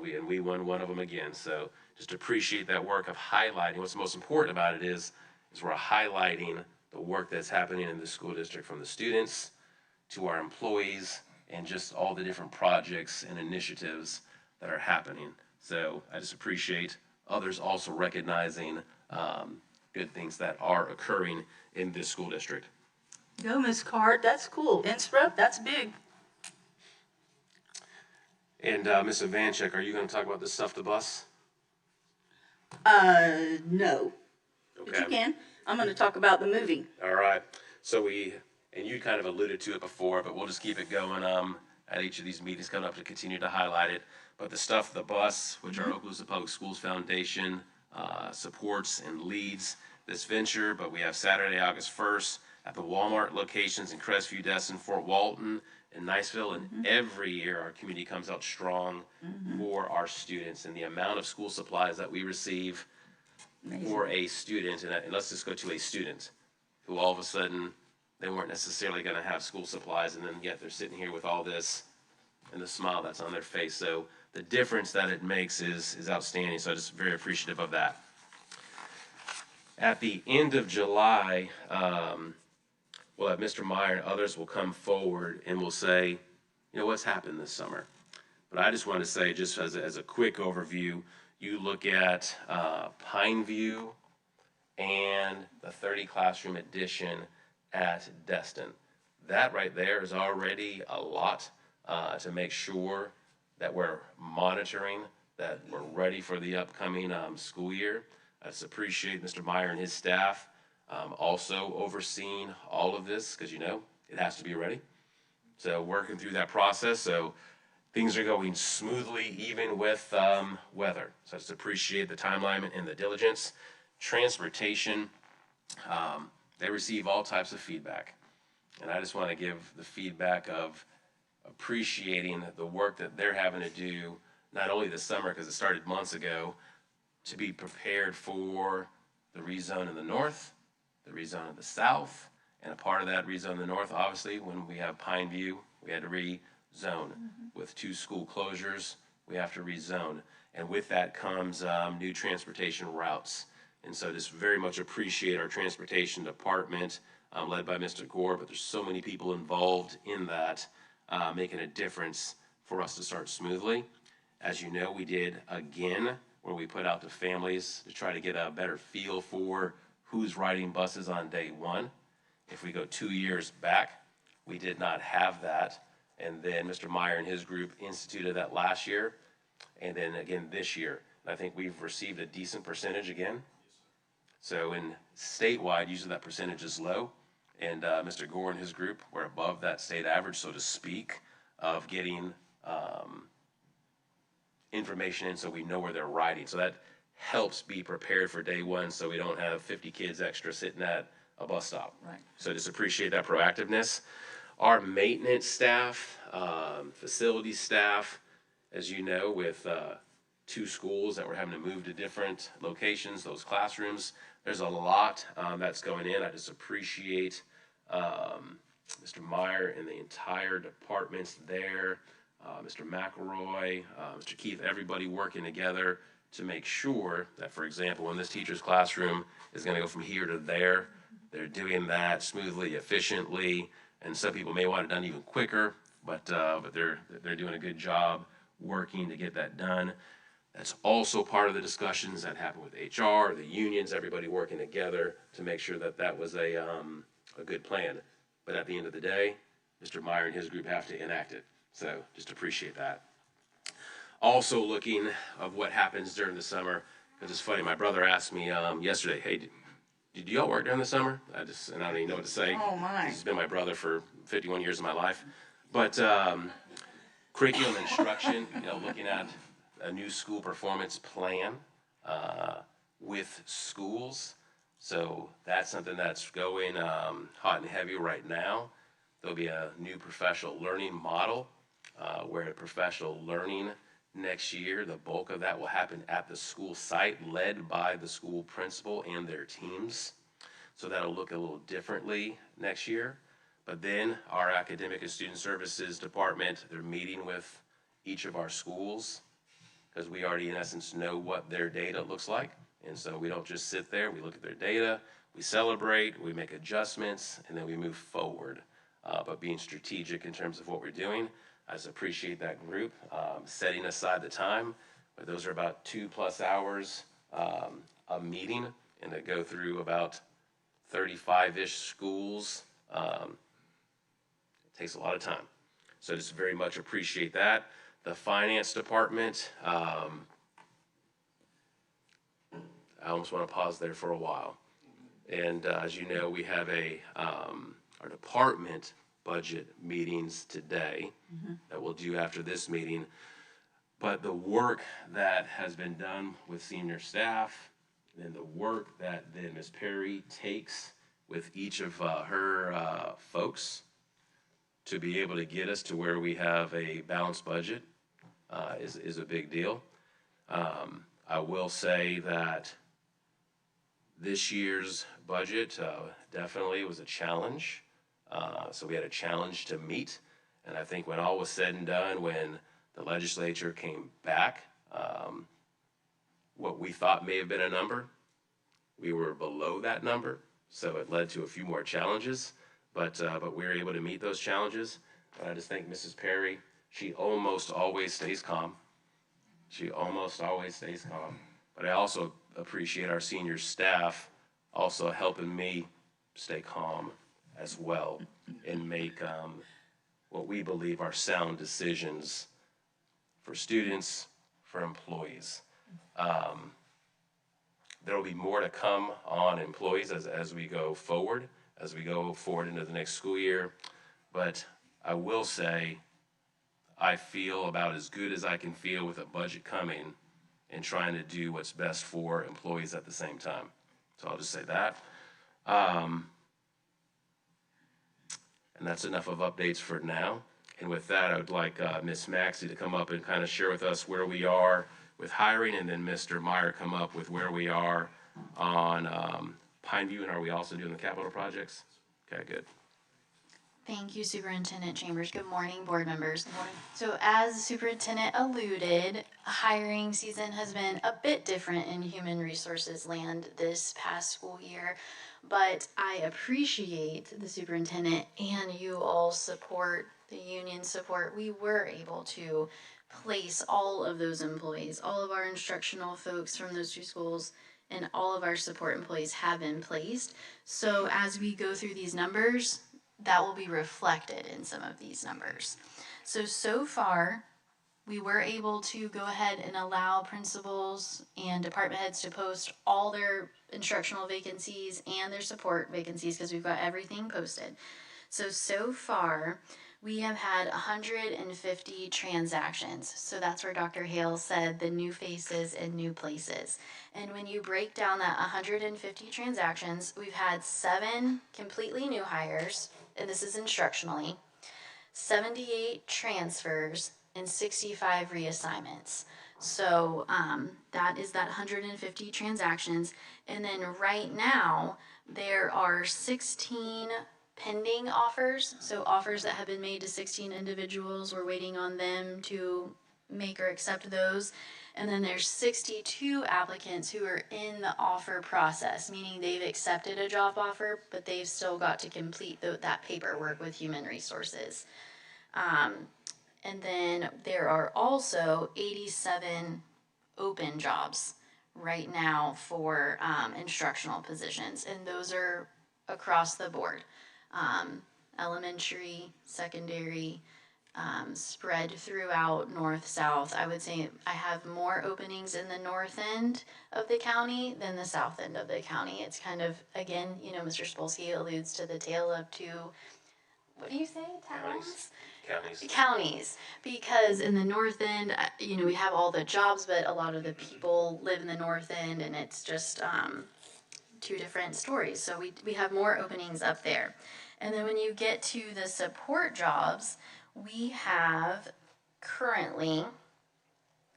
we won one of them again. So just appreciate that work of highlighting. What's most important about it is we're highlighting the work that's happening in the school district, from the students to our employees, and just all the different projects and initiatives that are happening. So I just appreciate others also recognizing good things that are occurring in this school district. Go, Ms. Card, that's cool. Innsbruck, that's big. And Ms. Ivanchik, are you going to talk about the Stuff the Bus? No. But you can. I'm going to talk about the movie. All right. So and you kind of alluded to it before, but we'll just keep it going at each of these meetings coming up to continue to highlight it. But the Stuff the Bus, which our Okaloosa Public Schools Foundation supports and leads this venture, but we have Saturday, August 1st at the Walmart locations in Crestview, Destin, Fort Walton, and Niceville. And every year our community comes out strong for our students, and the amount of school supplies that we receive for a student, and let's just go to a student who all of a sudden they weren't necessarily going to have school supplies, and then yet they're sitting here with all this and the smile that's on their face. So the difference that it makes is outstanding. So I'm just very appreciative of that. At the end of July, we'll have Mr. Meyer and others will come forward and will say, you know, what's happened this summer. But I just want to say, just as a quick overview, you look at Pineview and the 30 classroom addition at Destin. That right there is already a lot to make sure that we're monitoring, that we're ready for the upcoming school year. I just appreciate Mr. Meyer and his staff also overseeing all of this, because you know it has to be ready. So working through that process, so things are going smoothly even with weather. So I just appreciate the timeline and the diligence. Transportation, they receive all types of feedback. And I just want to give the feedback of appreciating the work that they're having to do, not only this summer, because it started months ago, to be prepared for the rezone in the north, the rezone in the south, and a part of that rezone in the north, obviously, when we have Pineview, we had to rezone. With 2 school closures, we have to rezone. And with that comes new transportation routes. And so just very much appreciate our transportation department, led by Mr. Gore, but there's so many people involved in that, making a difference for us to start smoothly. As you know, we did again, where we put out to families to try to get a better feel for who's riding buses on day one. If we go 2 years back, we did not have that. And then Mr. Meyer and his group instituted that last year, and then again this year. And I think we've received a decent percentage again. So in statewide, usually that percentage is low. And Mr. Gore and his group were above that state average, so to speak, of getting information in so we know where they're riding. So that helps be prepared for day one so we don't have 50 kids extra sitting at a bus stop. Right. So just appreciate that proactiveness. Our maintenance staff, facility staff, as you know, with 2 schools that we're having to move to different locations, those classrooms, there's a lot that's going in. I just appreciate Mr. Meyer and the entire departments there, Mr. McElroy, Mr. Keith, everybody working together to make sure that, for example, when this teacher's classroom is going to go from here to there, they're doing that smoothly, efficiently, and some people may want it done even quicker, but they're doing a good job working to get that done. That's also part of the discussions that happen with HR, the unions, everybody working together to make sure that that was a good plan. But at the end of the day, Mr. Meyer and his group have to enact it. So just appreciate that. Also looking of what happens during the summer, because it's funny, my brother asked me yesterday, hey, did y'all work during the summer? And I don't even know what to say. Oh, my. He's been my brother for 51 years of my life. But curriculum instruction, looking at a new school performance plan with schools. So that's something that's going hot and heavy right now. There'll be a new professional learning model where professional learning next year, the bulk of that will happen at the school site, led by the school principal and their teams. So that'll look a little differently next year. But then our academic and student services department, they're meeting with each of our schools, because we already in essence know what their data looks like. And so we don't just sit there, we look at their data, we celebrate, we make adjustments, and then we move forward. But being strategic in terms of what we're doing, I just appreciate that group setting aside the time. But those are about 2+ hours a meeting, and they go through about 35-ish schools. It takes a lot of time. So just very much appreciate that. The finance department, I almost want to pause there for a while. And as you know, we have our department budget meetings today that we'll do after this meeting. But the work that has been done with senior staff, and the work that then Ms. Perry takes with each of her folks to be able to get us to where we have a balanced budget is a big deal. I will say that this year's budget definitely was a challenge. So we had a challenge to meet. And I think when all was said and done, when the legislature came back, what we thought may have been a number, we were below that number. So it led to a few more challenges, but we were able to meet those challenges. But I just think Mrs. Perry, she almost always stays calm. She almost always stays calm. But I also appreciate our senior staff also helping me stay calm as well and make what we believe are sound decisions for students, for employees. There will be more to come on employees as we go forward into the next school year. But I will say, I feel about as good as I can feel with a budget coming and trying to do what's best for employees at the same time. So I'll just say that. And that's enough of updates for now. And with that, I would like Ms. Maxey to come up and kind of share with us where we are with hiring, and then Mr. Meyer come up with where we are on Pineview, and are we also doing the capital projects? Okay, good. Thank you, Superintendent Chambers. Good morning, board members. Good morning. So as the superintendent alluded, hiring season has been a bit different in human resources land this past school year, but I appreciate the superintendent and you all support, the union support. We were able to place all of those employees, all of our instructional folks from those two schools, and all of our support employees have been placed. So as we go through these numbers, that will be reflected in some of these numbers. So far, we were able to go ahead and allow principals and department heads to post all their instructional vacancies and their support vacancies because we've got everything posted. So far, we have had 150 transactions. So that's where Dr. Hale said the new faces and new places. And when you break down that 150 transactions, we've had 7 completely new hires, and this is instructionally, 78 transfers, and 65 reassignments. So that is that 150 transactions. And then right now, there are 16 pending offers, so offers that have been made to 16 individuals. We're waiting on them to make or accept those. And then there's 62 applicants who are in the offer process, meaning they've accepted a job offer, but they've still got to complete that paperwork with Human Resources. And then there are also 87 open jobs right now for instructional positions, and those are across the board. Elementary, secondary, spread throughout north, south. I would say I have more openings in the north end of the county than the south end of the county. It's kind of, again, Mr. Spolsky alludes to the tale of two, what do you say, towns? Counties. Because in the north end, we have all the jobs, but a lot of the people live in the north end, and it's just two different stories. So we have more openings up there. And then when you get to the support jobs, we have currently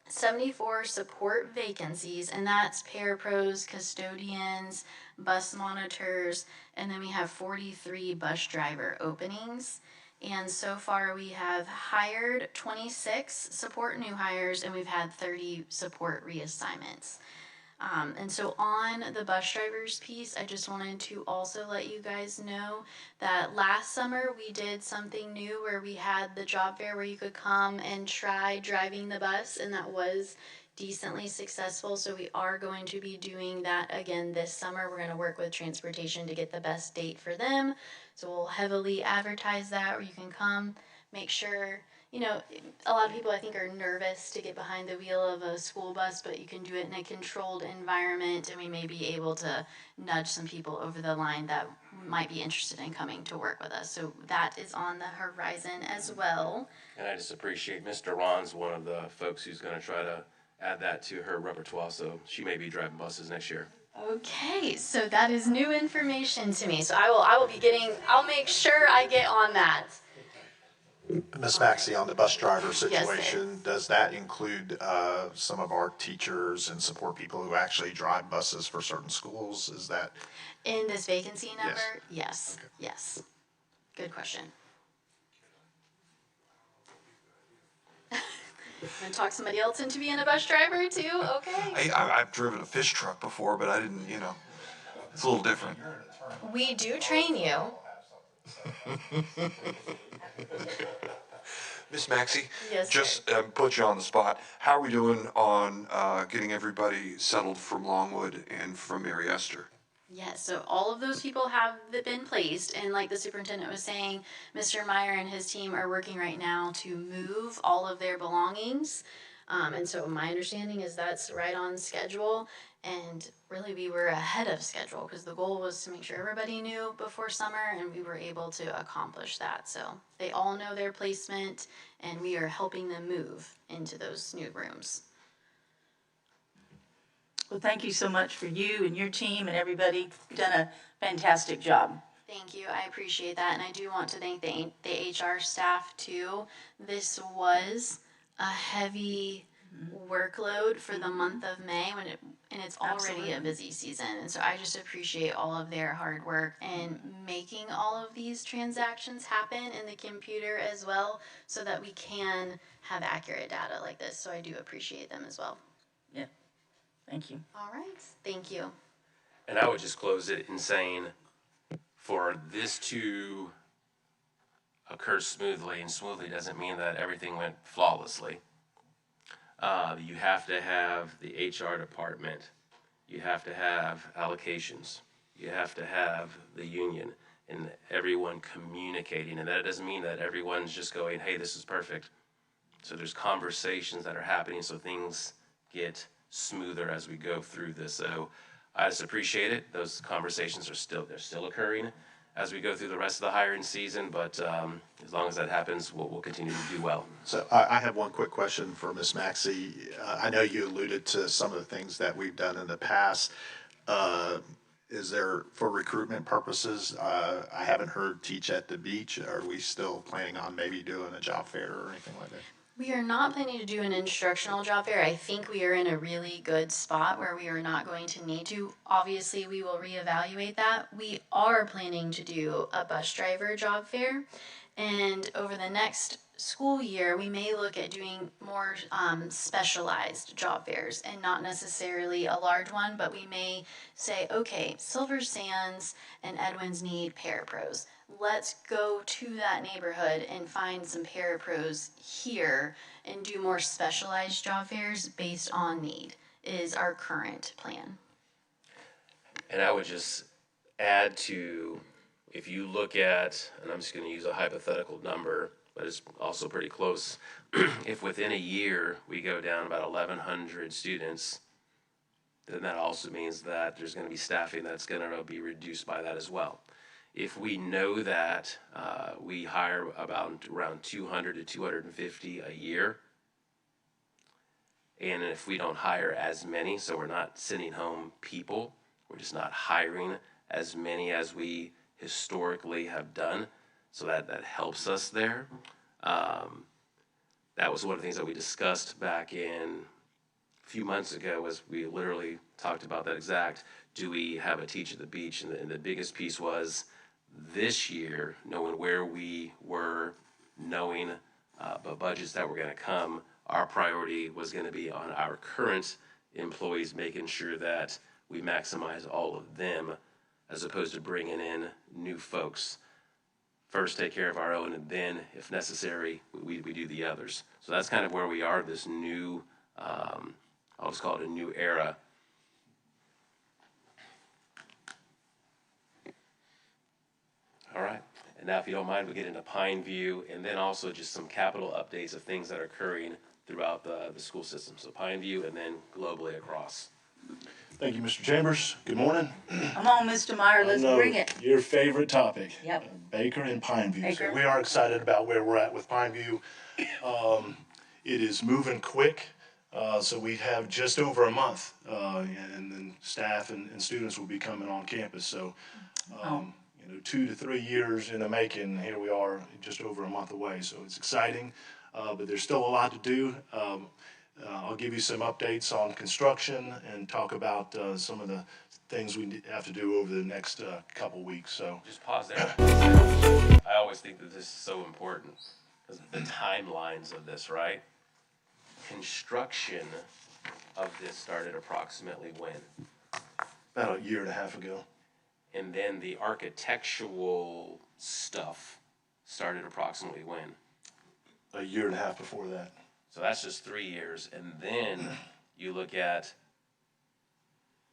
74 support vacancies, and that's parapros, custodians, bus monitors, and then we have 43 bus driver openings. And so far we have hired 26 support new hires, and we've had 30 support reassignments. And so on the bus drivers piece, I just wanted to also let you guys know that last summer we did something new where we had the job fair where you could come and try driving the bus, and that was decently successful. So we are going to be doing that again this summer. We're going to work with transportation to get the best date for them. So we'll heavily advertise that, where you can come, make sure you know, a lot of people I think are nervous to get behind the wheel of a school bus, but you can do it in a controlled environment, and we may be able to nudge some people over the line that might be interested in coming to work with us. So that is on the horizon as well. And I just appreciate Mr. Ron's one of the folks who's gonna try to add that to her repertoire, so she may be driving buses next year. Okay, so that is new information to me. So I'll make sure I get on that. Ms. Maxey, on the bus driver Yes, sir. situation, does that include some of our teachers and support people who actually drive buses for certain schools? Is that? In this vacancy number? Yes, yes. Good question. Gonna talk somebody else into being a bus driver too? Okay. I've driven a fish truck before, but I didn't, it's a little different. We do train you. Miss Maxey? Yes, Just put you on the spot. How are we doing on getting everybody settled from Longwood and from Mary Esther? Yes, so all of those people have been placed, and like the superintendent was saying, Mr. Meyer and his team are working right now to move all of their belongings. And so my understanding is that's right on schedule, and really we were ahead of schedule because the goal was to make sure everybody knew before summer, and we were able to accomplish that. So they all know their placement, and we are helping them move into those new rooms. Well, thank you so much for you and your team and everybody. You've done a fantastic job. Thank you. I appreciate that. And I do want to thank the HR staff too. This was a heavy workload for the month of May and it's already Absolutely. a busy season. And so I just appreciate all of their hard work and making all of these transactions happen in the computer as well so that we can have accurate data like this. So I do appreciate them as well. Yeah, thank you. All right. Thank you. And I would just close it in saying, for this to occur smoothly, and smoothly doesn't mean that everything went flawlessly. You have to have the HR department, you have to have allocations, you have to have the union, and everyone communicating. And that doesn't mean that everyone's just going, hey, this is perfect. So there's conversations that are happening so things get smoother as we go through this. So I just appreciate it. Those conversations they're still occurring as we go through the rest of the hiring season, but as long as that happens, we'll continue to do well. So I have one quick question for Ms. Maxey. I know you alluded to some of the things that we've done in the past. Is there, for recruitment purposes, I haven't heard Teach at the Beach. Are we still planning on maybe doing a job fair or anything like that? We are not planning to do an instructional job fair. I think we are in a really good spot where we are not going to need to. Obviously, we will reevaluate that. We are planning to do a bus driver job fair. And over the next school year, we may look at doing more specialized job fairs and not necessarily a large one, but we may say, okay, Silver Sands and Edwin's need parapros. Let's go to that neighborhood and find some parapros here and do more specialized job fairs based on need is our current plan. And I would just add to, if you look at, and I'm just going to use a hypothetical number, but it's also pretty close. If within a year we go down about 1,100 students, then that also means that there's going to be staffing that's going to be reduced by that as well. If we know that we hire around 200 to 250 a year, and if we don't hire as many, so we're not sending home people, we're just not hiring as many as we historically have done, so that helps us there. That was one of the things that we discussed back in a few months ago, was we literally talked about that exact, do we have a Teach at the Beach? And the biggest piece was this year, knowing where we were, knowing the budgets that were going to come, our priority was going to be on our current employees, making sure that we maximize all of them as opposed to bringing in new folks. First take care of our own, and then, if necessary, we do the others. So that's kind of where we are, this new, I'll just call it a new era. All right, And now, if you don't mind, we'll get into Pine View, and then also just some capital updates of things that are occurring throughout the school system. So Pine View and then globally across. Thank you, Mr. Chambers. Good morning. Come on, Mr. Meyer, let's I know bring it. your favorite topic. Yep. Baker and Pineview. Baker. So we are excited about where we're at with Pineview. It is moving quick. So we have just over a month, and then staff and students will be coming on campus. So, 2 to 3 years in the making. Here we are, just over a month away. So it's exciting, but there's still a lot to do. I'll give you some updates on construction and talk about some of the things we have to do over the next couple weeks. So Just pause there. I always think that this is so important, because the timelines of this, right? Construction of this started approximately when? about a year and a half ago. And then the architectural stuff started approximately when? A year and a half before that. So that's just 3 years. And then you look at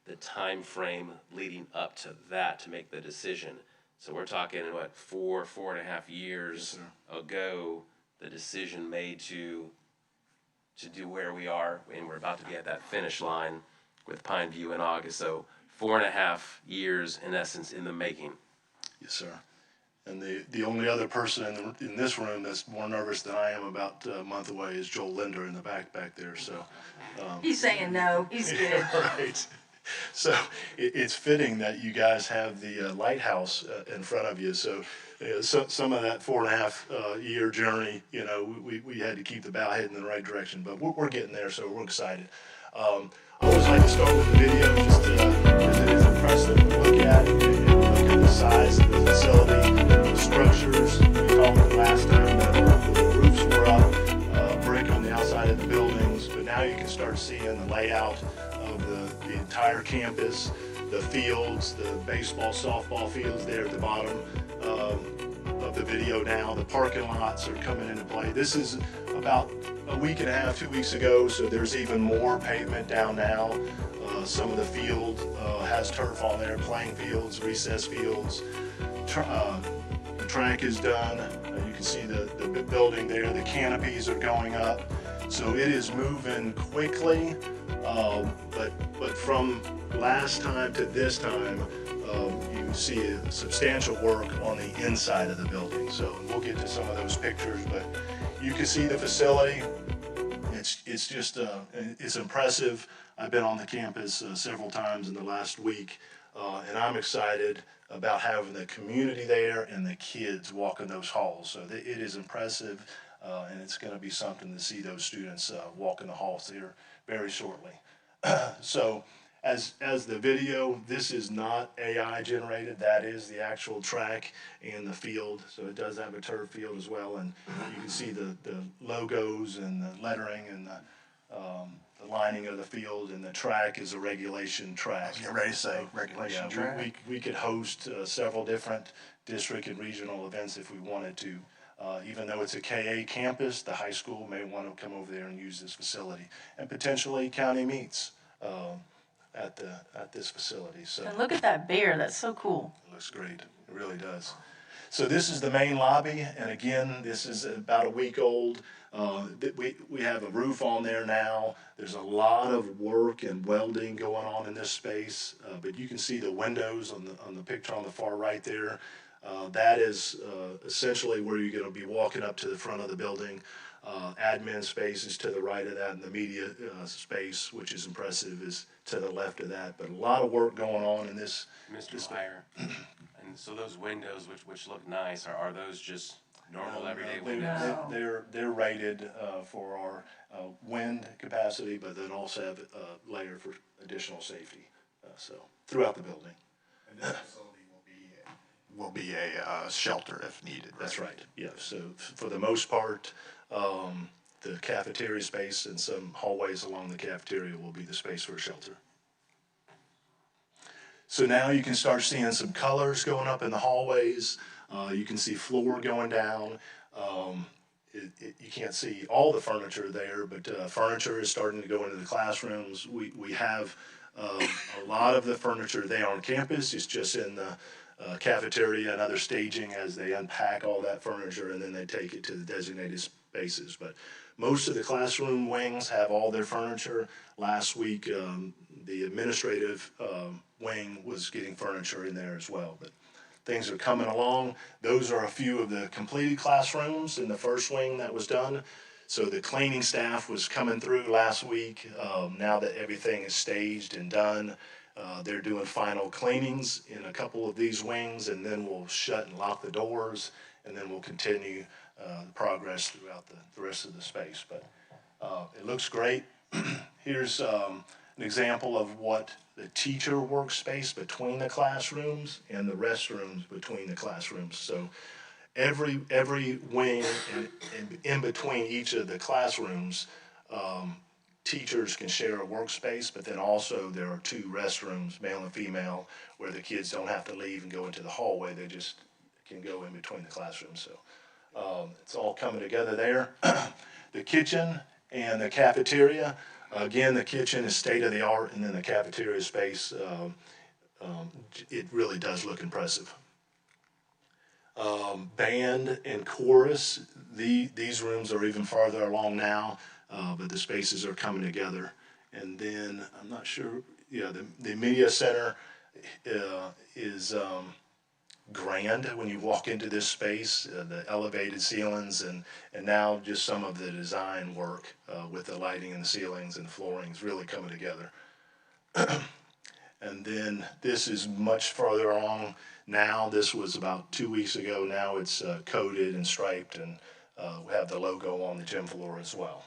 the time frame leading up to that to make the decision. So we're talking, what, 4.5 years ago, the decision made to do where we are, and we're about to be at that finish line with Pine View in August. So 4.5 years, in essence, in the making. Yes, sir. And the only other person in this room that's more nervous than I am about a month away is Joel Linder in the back there. So He's saying no, he's good. right. So it's fitting that you guys have the lighthouse in front of you. So some of that 4.5 year journey, we had to keep the bow heading in the right direction. But we're getting there, so we're excited. I always like to start with the video just because it is impressive to look at and look at the size of the facility, the structures. We talked last time that the roofs were up, brick on the outside of the buildings, but now you can start seeing the layout of the entire campus, the fields, the baseball, softball fields there at the bottom of the video now. The parking lots are coming into play. This is about a week and a half, 2 weeks ago, so there's even more pavement down now. Some of the field has turf on there, playing fields, recess fields. The track is done. You can see the building there. The canopies are going up. So it is moving quickly, but from last time to this time, you see a substantial work on the inside of the building. So we'll get to some of those pictures, but you can see the facility. It's just it's impressive. I've been on the campus several times in the last week, and I'm excited about having the community there and the kids walking those halls. So it is impressive, and it's going to be something to see those students walking the halls here very shortly. So as the video, this is not AI generated. That is the actual track and the field. So it does have a turf field as well, and you can see the logos and the lettering and the lining of the field, and the track is a regulation track. Get ready to say regulation track. We could host several different district and regional events if we wanted to. Even though it's a KA campus, the high school may want to come over there and use this facility, and potentially county meets at this facility. So And look at that bear, that's so cool. it looks great. It really does. So this is the main lobby, and again, this is about a week old. We have a roof on there now. There's a lot of work and welding going on in this space, but you can see the windows on the picture on the far right there. That is essentially where you're going to be walking up to the front of the building. Admin space is to the right of that, and the media space, which is impressive, is to the left of that. But a lot of work going on in this. Mr. Meyer, and so those windows, which look nice, are those just normal everyday windows? They're rated for our wind capacity, but then also have a layer for additional safety. So throughout the building. And this facility will be a shelter if needed. That's right. Yeah. So for the most part, the cafeteria space and some hallways along the cafeteria will be the space for a shelter. So now you can start seeing some colors going up in the hallways. You can see floor going down. you can't see all the furniture there, but furniture is starting to go into the classrooms. We have a lot of the furniture there on campus. It's just in the cafeteria and other staging as they unpack all that furniture and then they take it to the designated spaces. But most of the classroom wings have all their furniture. Last week, the administrative wing was getting furniture in there as well. But things are coming along. Those are a few of the completed classrooms in the first wing that was done. So the cleaning staff was coming through last week. Now that everything is staged and done, they're doing final cleanings in a couple of these wings, and then we'll shut and lock the doors, and then we'll continue the progress throughout the rest of the space. But it looks great. Here's an example of what the teacher workspace between the classrooms and the restrooms between the classrooms. So every wing and in between each of the classrooms, teachers can share a workspace, but then also there are 2 restrooms, male and female, where the kids don't have to leave and go into the hallway. They just can go in between the classrooms. So it's all coming together there. The kitchen and the cafeteria, again, the kitchen is state of the art, and then the cafeteria space, it really does look impressive. Band and chorus, these rooms are even farther along now, but the spaces are coming together. And then, I'm not sure, yeah, the media center is grand when you walk into this space, the elevated ceilings, and now just some of the design work with the lighting in the ceilings and the flooring is really coming together. And then this is much farther along now. This was about 2 weeks ago. Now it's coated and striped, and we have the logo on the gym floor as well.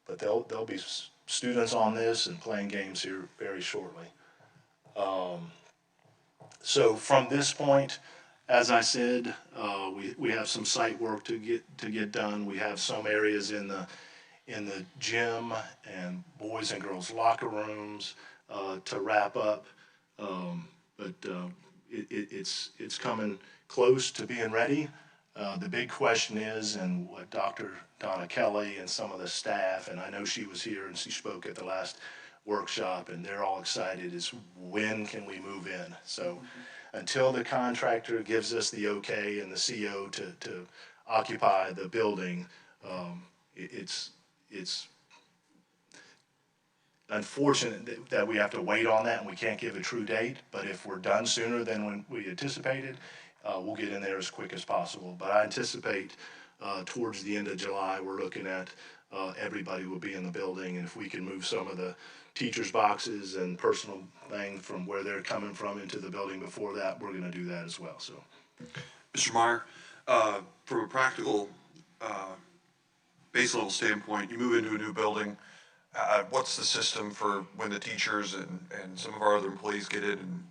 But there'll be students on this and playing games here very shortly. So from this point, as I said, we have some site work to get done. We have some areas in the gym and boys and girls locker rooms to wrap up. But it's coming close to being ready. The big question is, and what Dr. Donna Kelly and some of the staff, and I know she was here and she spoke at the last workshop, and they're all excited, is when can we move in? So until the contractor gives us the okay and the CO to occupy the building, it's unfortunate that we have to wait on that and we can't give a true date. But if we're done sooner than when we anticipated, we'll get in there as quick as possible. But I anticipate towards the end of July, we're looking at everybody will be in the building, and if we can move some of the teachers' boxes and personal things from where they're coming from into the building before that, we're going to do that as well. So, Mr. Meyer, from a practical base level standpoint, you move into a new building. What's the system for when the teachers and some of our other employees get in and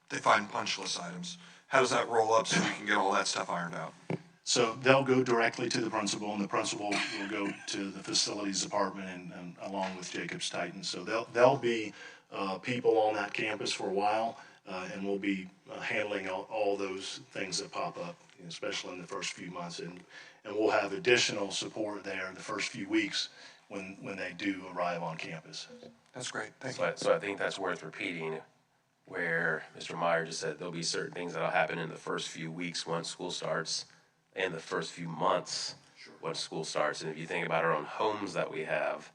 they find punch list items? How does that roll up so we can get all that stuff ironed out? So they'll go directly to the principal, and the principal will go to the facilities department and along with Jacobs Titan. So there'll be people on that campus for a while, and we'll be handling all those things that pop up, especially in the first few months. And we'll have additional support there in the first few weeks when they do arrive on campus. That's great. Thank you. So I think that's worth repeating, where Mr. Meyer just said there'll be certain things that'll happen in the first few weeks once school starts, and the first few months once school starts. And if you think about our own homes that we have,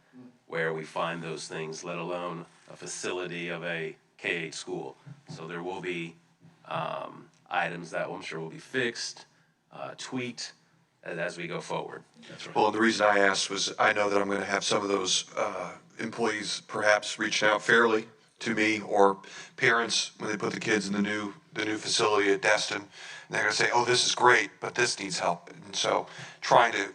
where we find those things, let alone a facility of a K-8 school. So there will be items that I'm sure will be fixed, tweaked as we go forward. That's right. Well, the reason I asked was I know that I'm going to have some of those employees perhaps reaching out fairly to me, or parents when they put the kids in the new facility at Destin, and they're going to say, "Oh, this is great, but this needs help." And so, trying to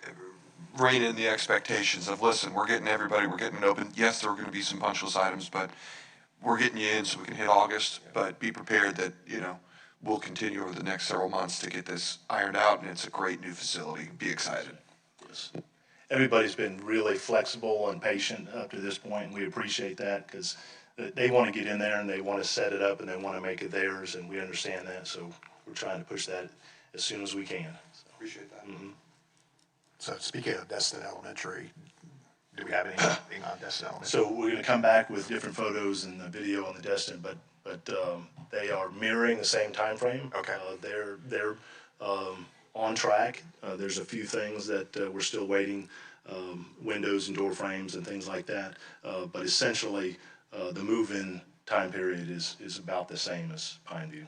rein in the expectations of, listen, we're getting it open. Yes, there are going to be some punch list items, but we're getting you in so we can hit August. But be prepared that we'll continue over the next several months to get this ironed out, and it's a great new facility. Be excited. Yes. Everybody's been really flexible and patient up to this point, and we appreciate that because they want to get in there and they want to set it up and they want to make it theirs, and we understand that. So we're trying to push that as soon as we can. So. Appreciate that. Mm-hmm. So speaking of Destin Elementary, do we have anything on Destin Elementary? So we're gonna come back with different photos and the video on the Destin, but they are mirroring the same timeframe. Okay. They're on track. There's a few things that we're still waiting, windows and door frames and things like that. But essentially, the move-in time period is about the same as Pineview.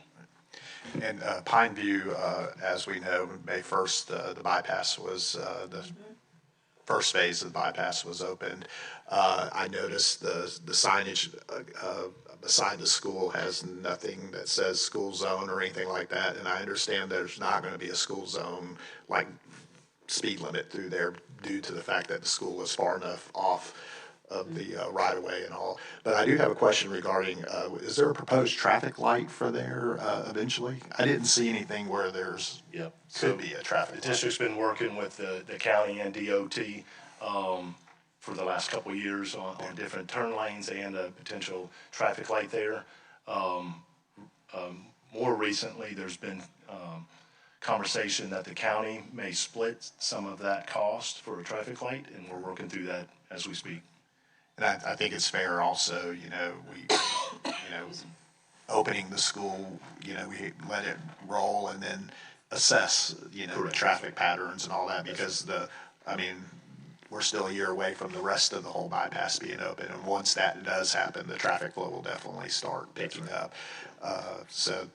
And Pine View, as we know, May 1st, the bypass was, the first phase of the bypass was opened. I noticed the signage beside the school has nothing that says school zone or anything like that. And I understand there's not going to be a school zone like speed limit through there due to the fact that the school is far enough off of the right-of-way and all. But I do have a question regarding, is there a proposed traffic light for there eventually? I didn't see anything where there's, Yep. could be a traffic light. The district's been working with the county and DOT for the last couple of years on different turn lanes and a potential traffic light there. More recently, there's been conversation that the county may split some of that cost for a traffic light, and we're working through that as we speak. And I think it's fair also, opening the school, we let it roll and then assess, the traffic patterns and all that, because we're still a year away from the rest of the whole bypass being open. And once that does happen, the traffic flow will definitely start picking up. So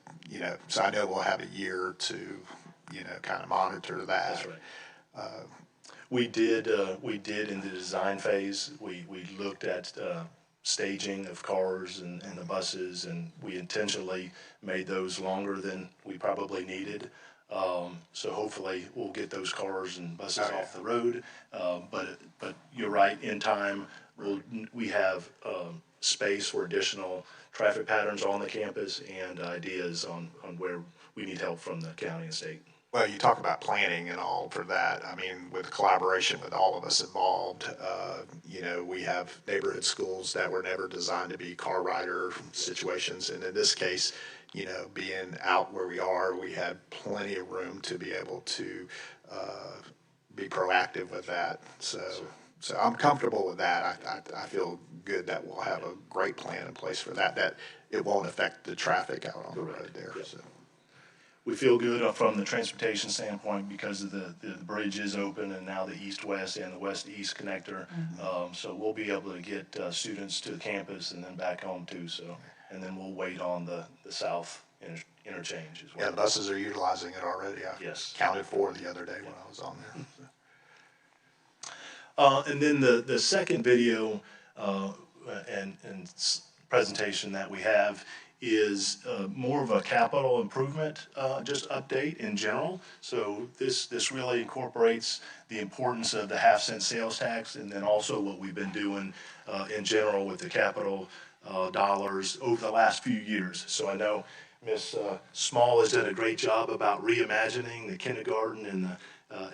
I know we'll have a year to, kind of monitor that. That's right. We did in the design phase, we looked at staging of cars and the buses, and we intentionally made those longer than we probably needed. So hopefully we'll get those cars and buses off the road. But you're right, in time, we have space for additional traffic patterns on the campus and ideas on where we need help from the county and state. Well, you talk about planning and all for that. With collaboration with all of us involved, we have neighborhood schools that were never designed to be car rider situations. And in this case, being out where we are, we had plenty of room to be able to be proactive with that. So I'm comfortable with that. I feel good that we'll have a great plan in place for that it won't affect the traffic out on the road there. Yep. So. We feel good from the transportation standpoint because of the bridge is open and now the east-west and the west-east connector. So we'll be able to get students to the campus and then back home too. So, and then we'll wait on the south interchange as well. Yeah, the buses are utilizing it already. Yes. Counted 4 the other day when I was on there. And then the second video and presentation that we have is more of a capital improvement just update in general. So this really incorporates the importance of the half-cent sales tax, and then also what we've been doing in general with the capital dollars over the last few years. So I know Ms. Small has done a great job about reimagining the kindergarten and the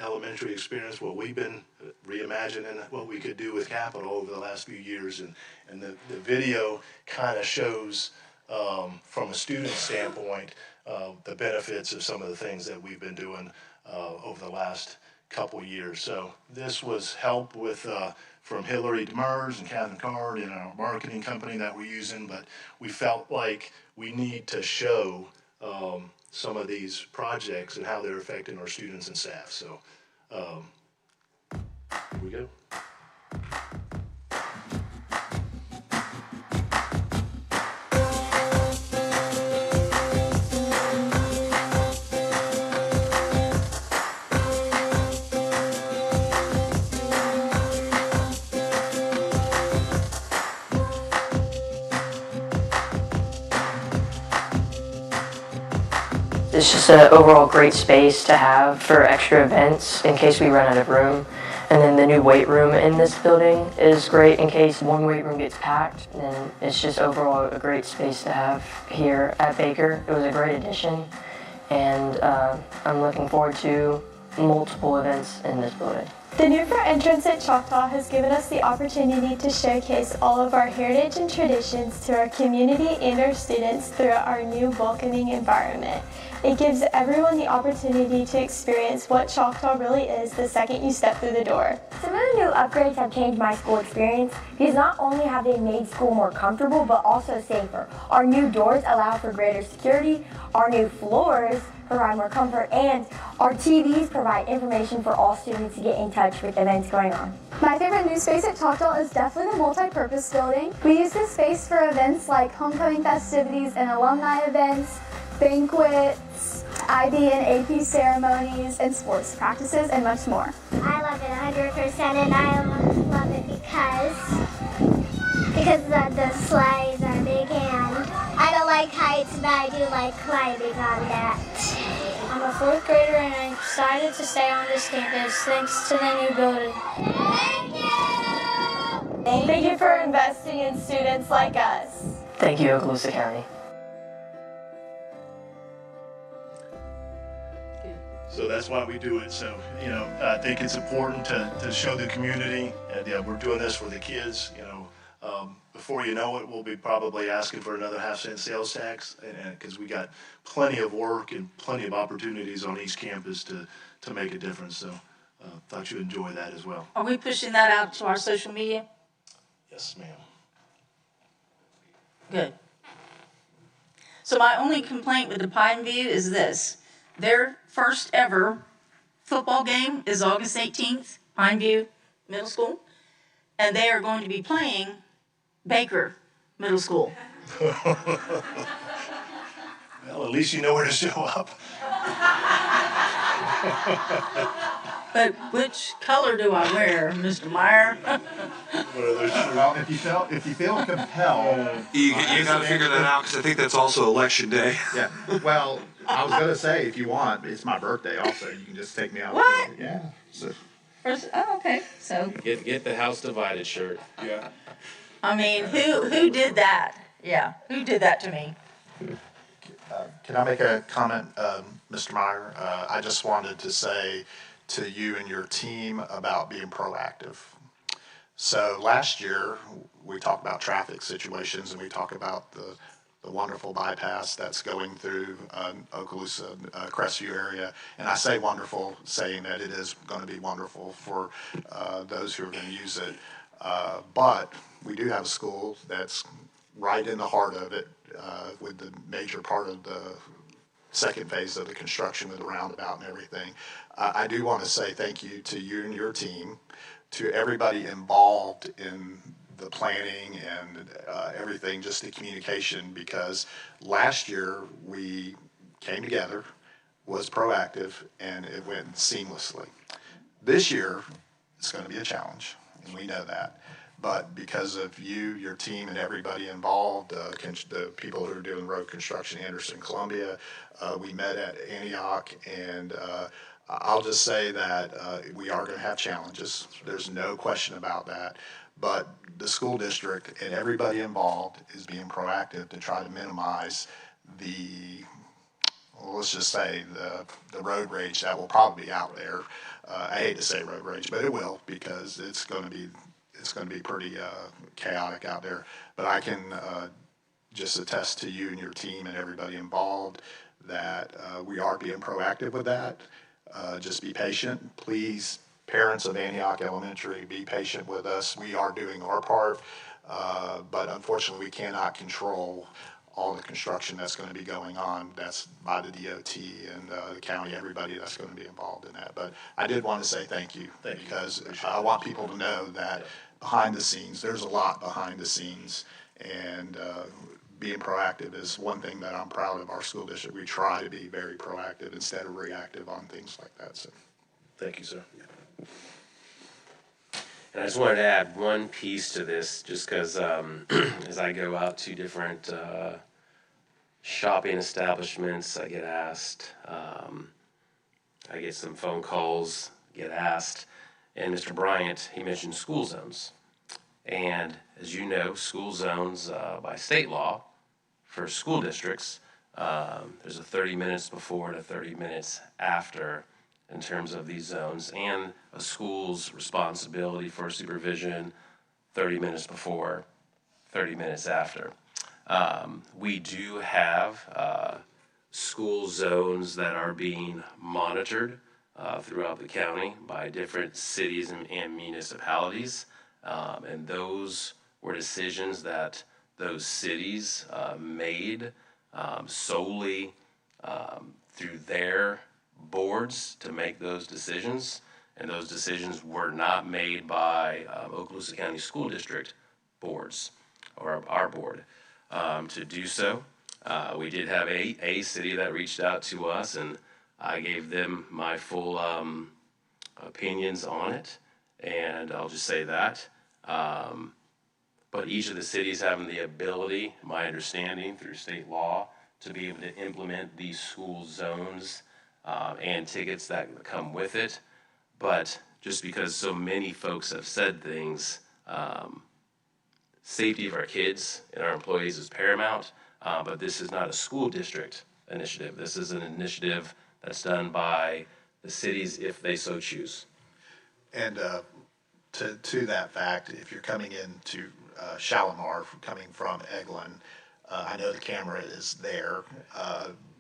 elementary experience. Well, we've been reimagining what we could do with capital over the last few years, and the video kind of shows from a student standpoint, the benefits of some of the things that we've been doing over the last couple years. So this was help with from Hillary Demers and Catherine Card and our marketing company that we're using, but we felt like we need to show some of these projects and how they're affecting our students and staff. So here we go. It's just an overall great space to have for extra events in case we run out of room. And then the new weight room in this building is great in case one weight room gets packed. And it's just overall a great space to have here at Baker. It was a great addition, and I'm looking forward to multiple events in this building. The new front entrance at Choctaw has given us the opportunity to showcase all of our heritage and traditions to our community and our students throughout our new welcoming environment. It gives everyone the opportunity to experience what Choctaw really is the second you step through the door. Some of the new upgrades have changed my school experience because not only have they made school more comfortable but also safer. Our new doors allow for greater security, our new floors provide more comfort, and our TVs provide information for all students to get in touch with events going on. My favorite new space at Choctaw is definitely the multi-purpose building. We use this space for events like homecoming festivities and alumni events, banquets, IB and AP ceremonies, and sports practices, and much more. I love it 100%, and I love it because the slides are big, and I don't like heights, but I do like climbing on that. I'm a fourth grader, and I'm excited to stay on this campus thanks to the new building. Thank you! Thank you for investing in students like us. Thank you, Okaloosa County. So that's why we do it. So, I think it's important to show the community, and we're doing this for the kids. Before you know it, we'll be probably asking for another half-cent sales tax, and because we got plenty of work and plenty of opportunities on each campus to make a difference. So, thought you'd enjoy that as well. Are we pushing that out to our social media? Yes, ma'am. Good. So my only complaint with the Pine View is this. Their first ever football game is August 18th, Pine View Middle School, and they are going to be playing Baker Middle School. Well, at least you know where to show up. But which color do I wear, Mr. Meyer? Well, if you feel compelled. You gotta figure that out, because I think that's also election day. Yeah, well, I was gonna say, if you want, it's my birthday also, you can just take me out. What? Yeah. So. Oh, okay, so, Get the house divided shirt. Yeah. I mean, who did that? Yeah, who did that to me? Can I make a comment, Mr. Meyer? I just wanted to say to you and your team about being proactive. So last year, we talked about traffic situations, and we talked about the wonderful bypass that's going through Okaloosa, Crestview area. And I say wonderful, saying that it is going to be wonderful for those who are going to use it. But we do have a school that's right in the heart of it, with the major part of the second phase of the construction with the roundabout and everything. I do want to say thank you to you and your team, to everybody involved in the planning and everything, just the communication, because last year we came together, was proactive, and it went seamlessly. This year, it's going to be a challenge, and we know that. But because of you, your team, and everybody involved, the people who are doing road construction, Anderson, Columbia, we met at Antioch, and I'll just say that we are going to have challenges. There's no question about that. But the school district and everybody involved is being proactive to try to minimize let's just say the road rage that will probably be out there. I hate to say road rage, but it will, because it's going to be pretty chaotic out there. But I can just attest to you and your team and everybody involved that we are being proactive with that. Just be patient, please. Parents of Antioch Elementary, be patient with us. We are doing our part, but unfortunately, we cannot control all the construction that's going to be going on. That's by the DOT and the county, everybody that's going to be involved in that. But I did want to say thank you, because I want people to know that behind the scenes, there's a lot behind the scenes, and being proactive is one thing that I'm proud of our school district. We try to be very proactive instead of reactive on things like that. So, Thank you, sir. And I just wanted to add one piece to this, just because as I go out to different shopping establishments, I get asked. I get some phone calls, get asked. And Mr. Bryant, he mentioned school zones. And as you know, school zones by state law for school districts, there's a 30 minutes before and a 30 minutes after in terms of these zones, and a school's responsibility for supervision 30 minutes before, 30 minutes after. We do have school zones that are being monitored throughout the county by different cities and municipalities. And those were decisions that those cities made solely through their boards to make those decisions. And those decisions were not made by Okaloosa County School District boards or our board to do so. We did have a city that reached out to us, and I gave them my full opinions on it, and I'll just say that. But each of the cities having the ability, my understanding through state law, to be able to implement these school zones and tickets that come with it. But just because so many folks have said things, safety of our kids and our employees is paramount. But this is not a school district initiative. This is an initiative that's done by the cities if they so choose. And to that fact, if you're coming into Shalimar, coming from Eglin, I know the camera is there,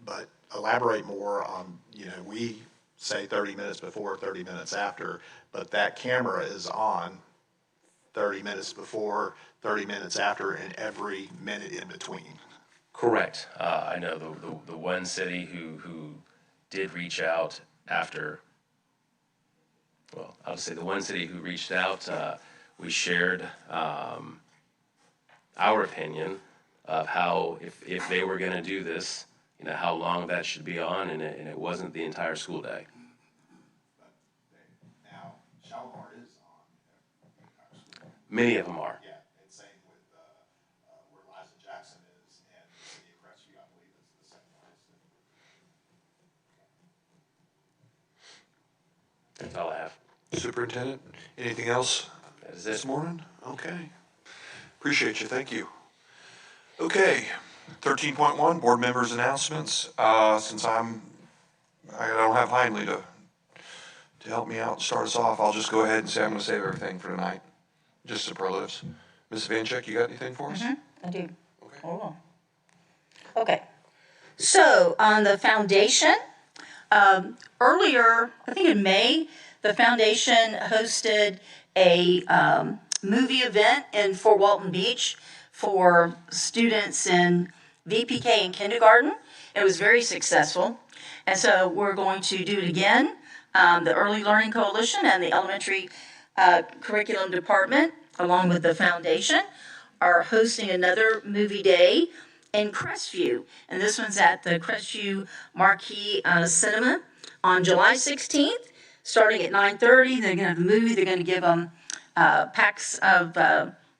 but elaborate more on, we say 30 minutes before, 30 minutes after, but that camera is on 30 minutes before, 30 minutes after, and every minute in between. Correct. I know the one city who did reach out after, well, I'll just say the one city who reached out, we shared our opinion of how, if they were going to do this, how long that should be on, and it wasn't the entire school day. Now, Shalimar is on the entire school day. Many of them are. Yeah, and same with where Liza Jackson is, and the city of Crestview, I believe, is the second one. That's all I have. Superintendent, anything else That is this it. morning? Okay. Appreciate you, thank you. Okay, 13.1, board members' announcements. Since I don't have Heinley to help me out and start us off, I'll just go ahead and say I'm gonna save everything for tonight. Just superlatives. Ms. Vancheck, you got anything for us? I do. Okay. Hold on. Okay. So on the foundation, earlier, I think in May, the foundation hosted a movie event in Fort Walton Beach for students in VPK and kindergarten. It was very successful. And so we're going to do it again. The Early Learning Coalition and the Elementary Curriculum Department, along with the foundation, are hosting another movie day in Crestview. And this one's at the Crestview Marquee Cinema on July 16th, starting at 9:30. They're going to have a movie. They're going to give them packs of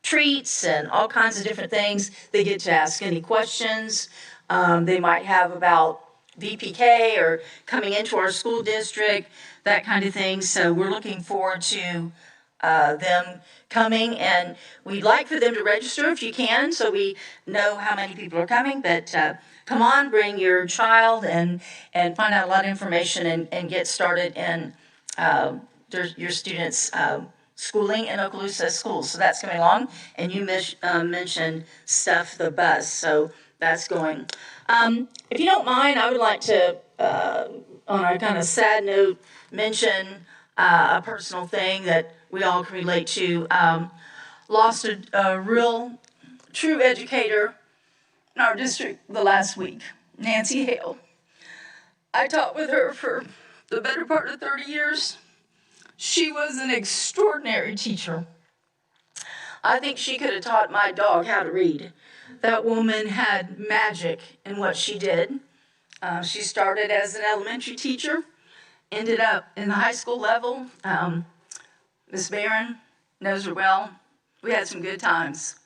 treats and all kinds of different things. They get to ask any questions they might have about VPK or coming into our school district, that kind of thing. So we're looking forward to them coming, and we'd like for them to register if you can, so we know how many people are coming. But come on, bring your child and find out a lot of information and get started in your students' schooling in Okaloosa schools. So that's coming along. And you mentioned Stuff the Bus, so that's going. If you don't mind, I would like to, on a kind of sad note, mention a personal thing that we all can relate to. Lost a real, true educator in our district the last week, Nancy Hale. I taught with her for the better part of 30 years. She was an extraordinary teacher. I think she could have taught my dog how to read. That woman had magic in what she did. She started as an elementary teacher, ended up in the high school level. Miss Barron knows her well. We had some good times.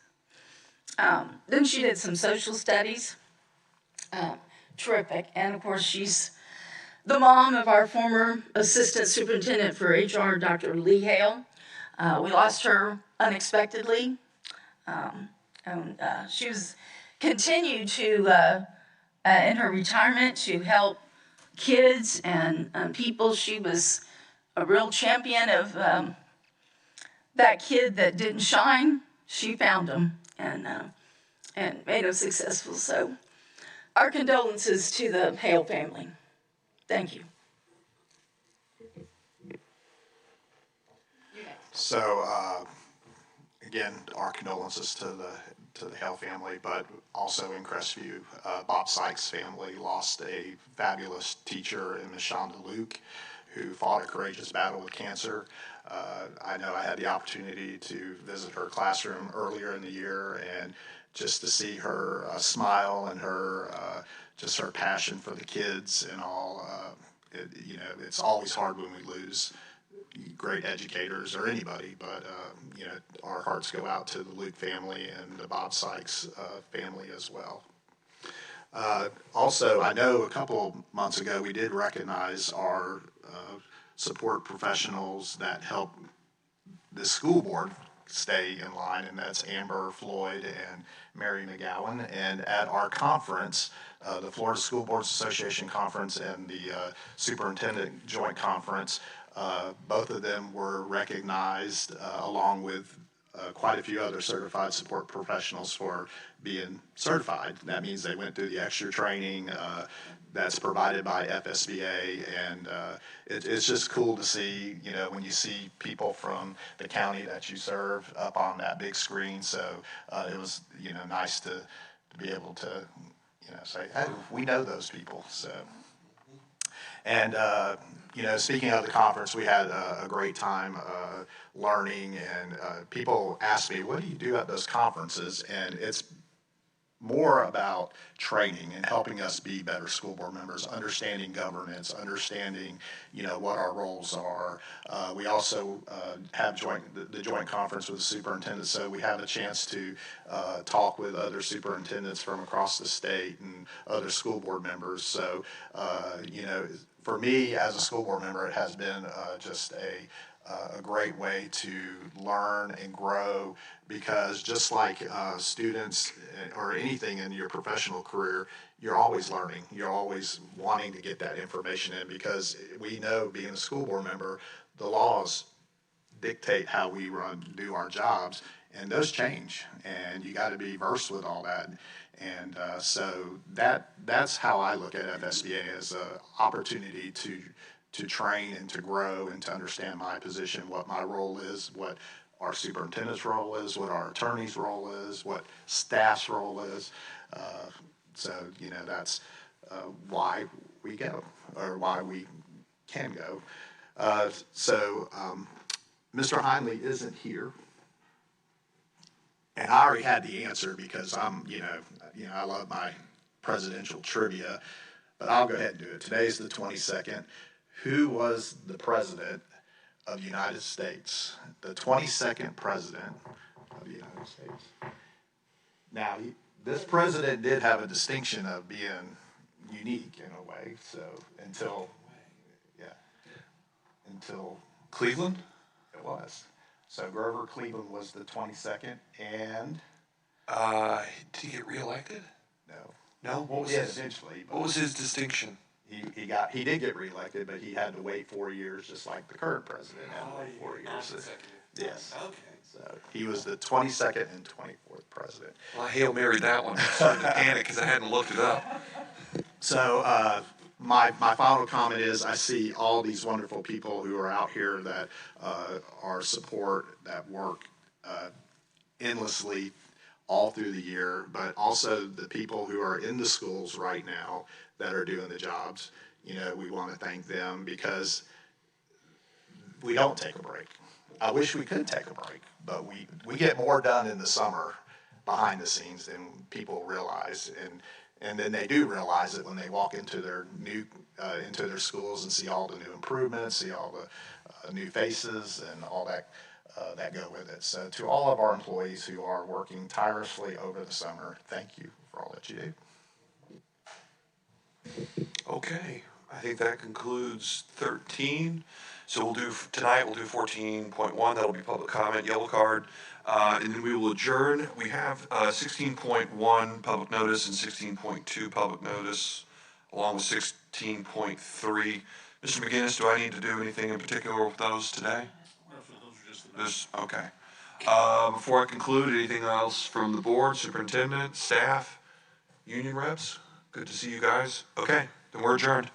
Then she did some social studies. Terrific. And of course, she's the mom of our former assistant superintendent for HR, Dr. Lee Hale. We lost her unexpectedly. And she was continued to, in her retirement, to help kids and people. She was a real champion of that kid that didn't shine. She found him and made him successful. So our condolences to the Hale family. Thank you. So, again, our condolences to the Hale family, but also in Crestview, Bob Sykes' family lost a fabulous teacher in Ms. Shonda Luke, who fought a courageous battle with cancer. I know I had the opportunity to visit her classroom earlier in the year, and just to see her smile and her just her passion for the kids and all. It's always hard when we lose great educators or anybody, but our hearts go out to the Luke family and the Bob Sykes family as well. Also, I know a couple months ago we did recognize our support professionals that help the school board stay in line, and that's Amber Floyd and Mary McGowan. And at our conference, the Florida School Boards Association conference and the Superintendent Joint Conference, both of them were recognized along with quite a few other certified support professionals for being certified. That means they went through the extra training that's provided by FSBA, and it's just cool to see, when you see people from the county that you serve up on that big screen. So it was, nice to be able to, say, hey, we know those people. So, and speaking of the conference, we had a great time learning, and people ask me, what do you do at those conferences? And it's more about training and helping us be better school board members, understanding governance, understanding, what our roles are. We also have the joint conference with the superintendent, so we have a chance to talk with other superintendents from across the state and other school board members. So, for me as a school board member, it has been just a great way to learn and grow, because just like students or anything in your professional career, you're always learning. You're always wanting to get that information in, because we know, being a school board member, the laws dictate how we do our jobs, and those change, and you got to be versed with all that. And so that's how I look at FSBA, as an opportunity to train and to grow and to understand my position, what my role is, what our superintendent's role is, what our attorney's role is, what staff's role is. So, that's why we go, or why we can go. So Mr. Heinley isn't here. And I already had the answer, because I'm, I love my presidential trivia, but I'll go ahead and do it. Today's the 22nd. Who was the president of the United States? The 22nd president of the United States. Now, this president did have a distinction of being unique in a way, so until Cleveland? It was. So Grover Cleveland was the 22nd, and did he get reelected? No. No? What was his distinction? He did get reelected, but he had to wait 4 years, just like the current president had to wait 4 years. Yes. Okay. So he was the 22nd and 24th president. Well, I Hail Mary that one. I started to panic because I hadn't looked it up. So my final comment is, I see all these wonderful people who are out here that are support, that work endlessly all through the year, but also the people who are in the schools right now that are doing the jobs. We want to thank them, because we don't take a break. I wish we could take a break, but we get more done in the summer behind the scenes than people realize, and then they do realize it when they walk into their into their schools and see all the new improvements, see all the new faces and all that that go with it. So to all of our employees who are working tirelessly over the summer, thank you for all that you do. Okay, I think that concludes 13. So we'll do 14.1, that'll be public comment, yellow card, and then we will adjourn. We have 16.1 public notice and 16.2 public notice along with 16.3. Mr. McGinnis, do I need to do anything in particular with those today? Okay. Before I conclude, anything else from the board, superintendent, staff, union reps? Good to see you guys. Okay, then we're adjourned.